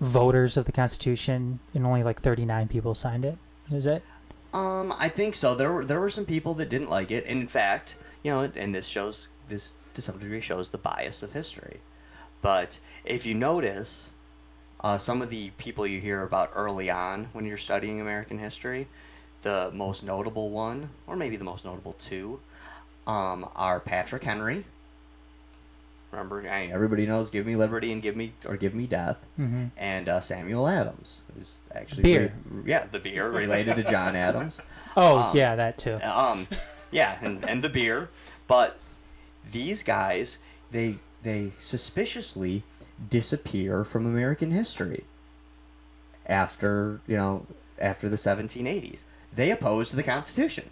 voters of the Constitution, and only like 39 people signed it? Is it? I think so. There were some people that didn't like it, and in fact, and this to some degree shows the bias of history. But if you notice, some of the people you hear about early on when you're studying American history, the most notable one, or maybe the most notable two, are Patrick Henry. Remember, everybody knows "Give me liberty and give me death," and Samuel Adams, who's actually the beer related to John Adams. That too. And the beer, but these guys they suspiciously disappear from American history after the 1780s. They opposed the Constitution.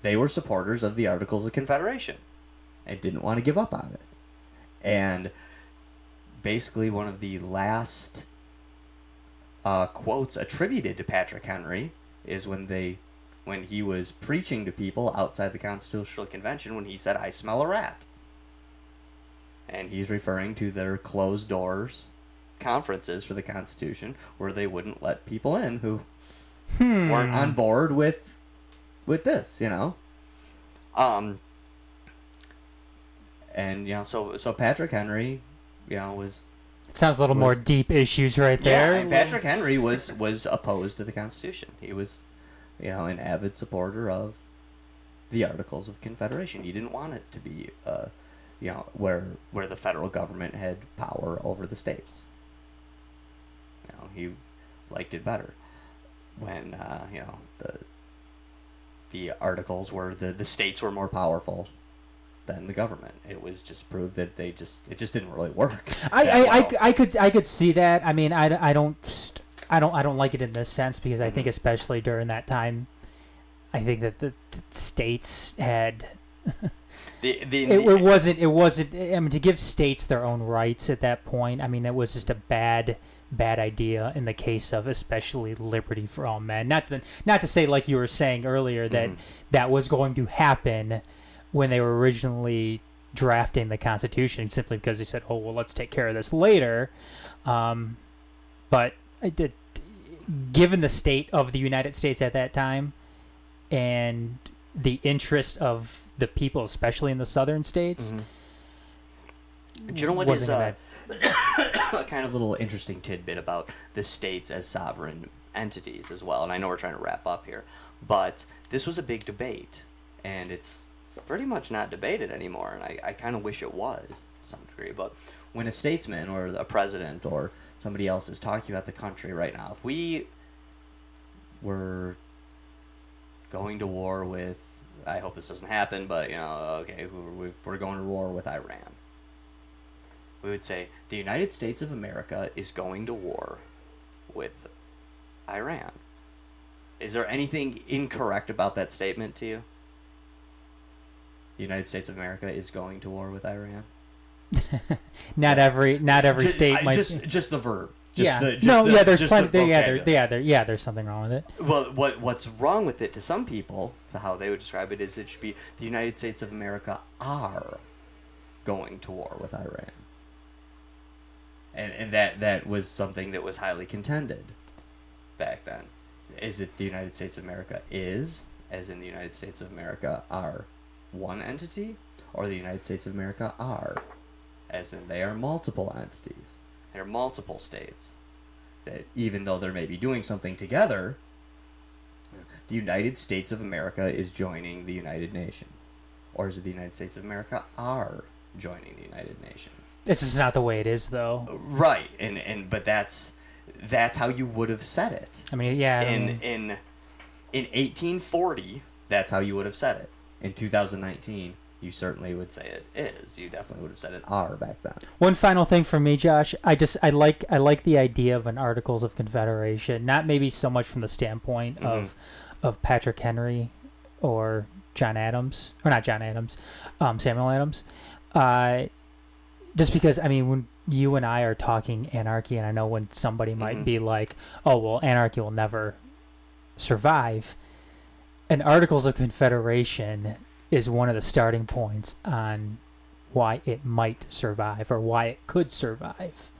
They were supporters of the Articles of Confederation and didn't want to give up on it. And basically one of the last quotes attributed to Patrick Henry is when they when he was preaching to people outside the Constitutional Convention when he said, "I smell a rat." And he's referring to their closed doors conferences for the Constitution where they wouldn't let people in who weren't on board with this, you know. And so Patrick Henry, was. It sounds a little more deep issues right there. Yeah, and Patrick Henry was opposed to the Constitution. He was, an avid supporter of the Articles of Confederation. He didn't want it to be, where the federal government had power over the states. He liked it better when the articles were the states were more powerful than the government. It was just proved that it just didn't really work. I could see that. I mean, I don't like it in this sense because I think especially during that time, I think that the states had. It wasn't. I mean, to give states their own rights at that point. I mean, it was just a bad idea in the case of especially liberty for all men. Not to say, like you were saying earlier, that that was going to happen when they were originally drafting the Constitution, simply because they said, "Oh, well, let's take care of this later." But given the state of the United States at that time and the interest of the people, especially in the southern states, do you know what is a kind of little interesting tidbit about the states as sovereign entities as well? And I know we're trying to wrap up here, but this was a big debate, and it's pretty much not debated anymore, and I kind of wish it was to some degree. But when a statesman or a president or somebody else is talking about the country right now, if we were going to war with, I hope this doesn't happen, but okay, if we're going to war with Iran, we would say the United States of America is going to war with Iran. Is there anything incorrect about that statement to you? The United States of America is going to war with Iran. Not every state might. Just the verb. There's plenty. There's something wrong with it. Well, what's wrong with it to some people, to how they would describe it, is it should be the United States of America are going to war with Iran. And that was something that was highly contended back then. Is it the United States of America is, as in the United States of America are one entity, or the United States of America are, as in they are multiple entities? They're multiple states. That even though they may be doing something together, the United States of America is joining the United Nations. Or is it the United States of America are joining the United Nations? This is not the way it is, though. Right, but that's how you would have said it. I mean, yeah. In 1840, that's how you would have said it. In 2019, you certainly would say it is. You definitely would have said it are back then. One final thing for me, Josh. I like the idea of an Articles of Confederation. Not maybe so much from the standpoint of Patrick Henry or John Adams, or not John Adams, Samuel Adams. Just because, I mean, when you and I are talking anarchy, and I know when somebody might be like, "Oh, well, anarchy will never survive," an Articles of Confederation is one of the starting points on why it might survive or why it could survive.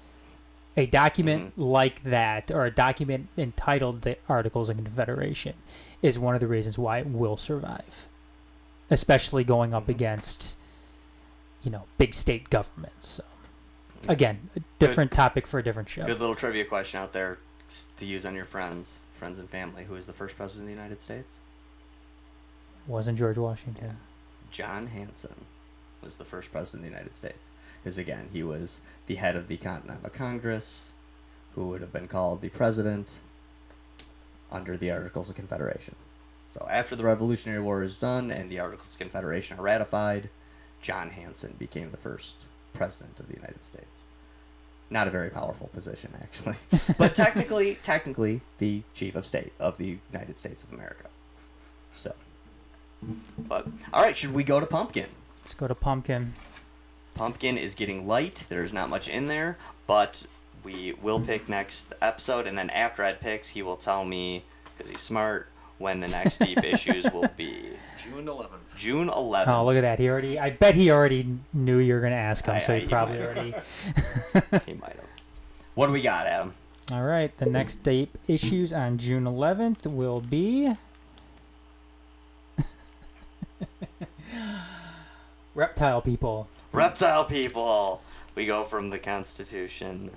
A document like that, or a document entitled the Articles of Confederation, is one of the reasons why it will survive, especially going up against, big state governments. So, again, a different topic for a different show. Good little trivia question out there to use on your friends and family. Who is the first president of the United States? Wasn't George Washington. Yeah. John Hanson was the first president of the United States. Because, again, he was the head of the Continental Congress, who would have been called the president under the Articles of Confederation. So after the Revolutionary War is done and the Articles of Confederation are ratified, John Hanson became the first president of the United States. Not a very powerful position, actually. But technically, the chief of state of the United States of America. Still. But, all right, should we go to Pumpkin? Let's go to Pumpkin. Pumpkin is getting light. There's not much in there, but we will pick next episode, and then after Ed picks, he will tell me, because he's smart, when the next deep issues will be. June 11th. June 11th. Oh, look at that. I bet he already knew you were going to ask him, so he he probably might already. He might have. What do we got, Adam? All right. The next deep issues on June 11th will be. Reptile people. Reptile people. We go from the Constitution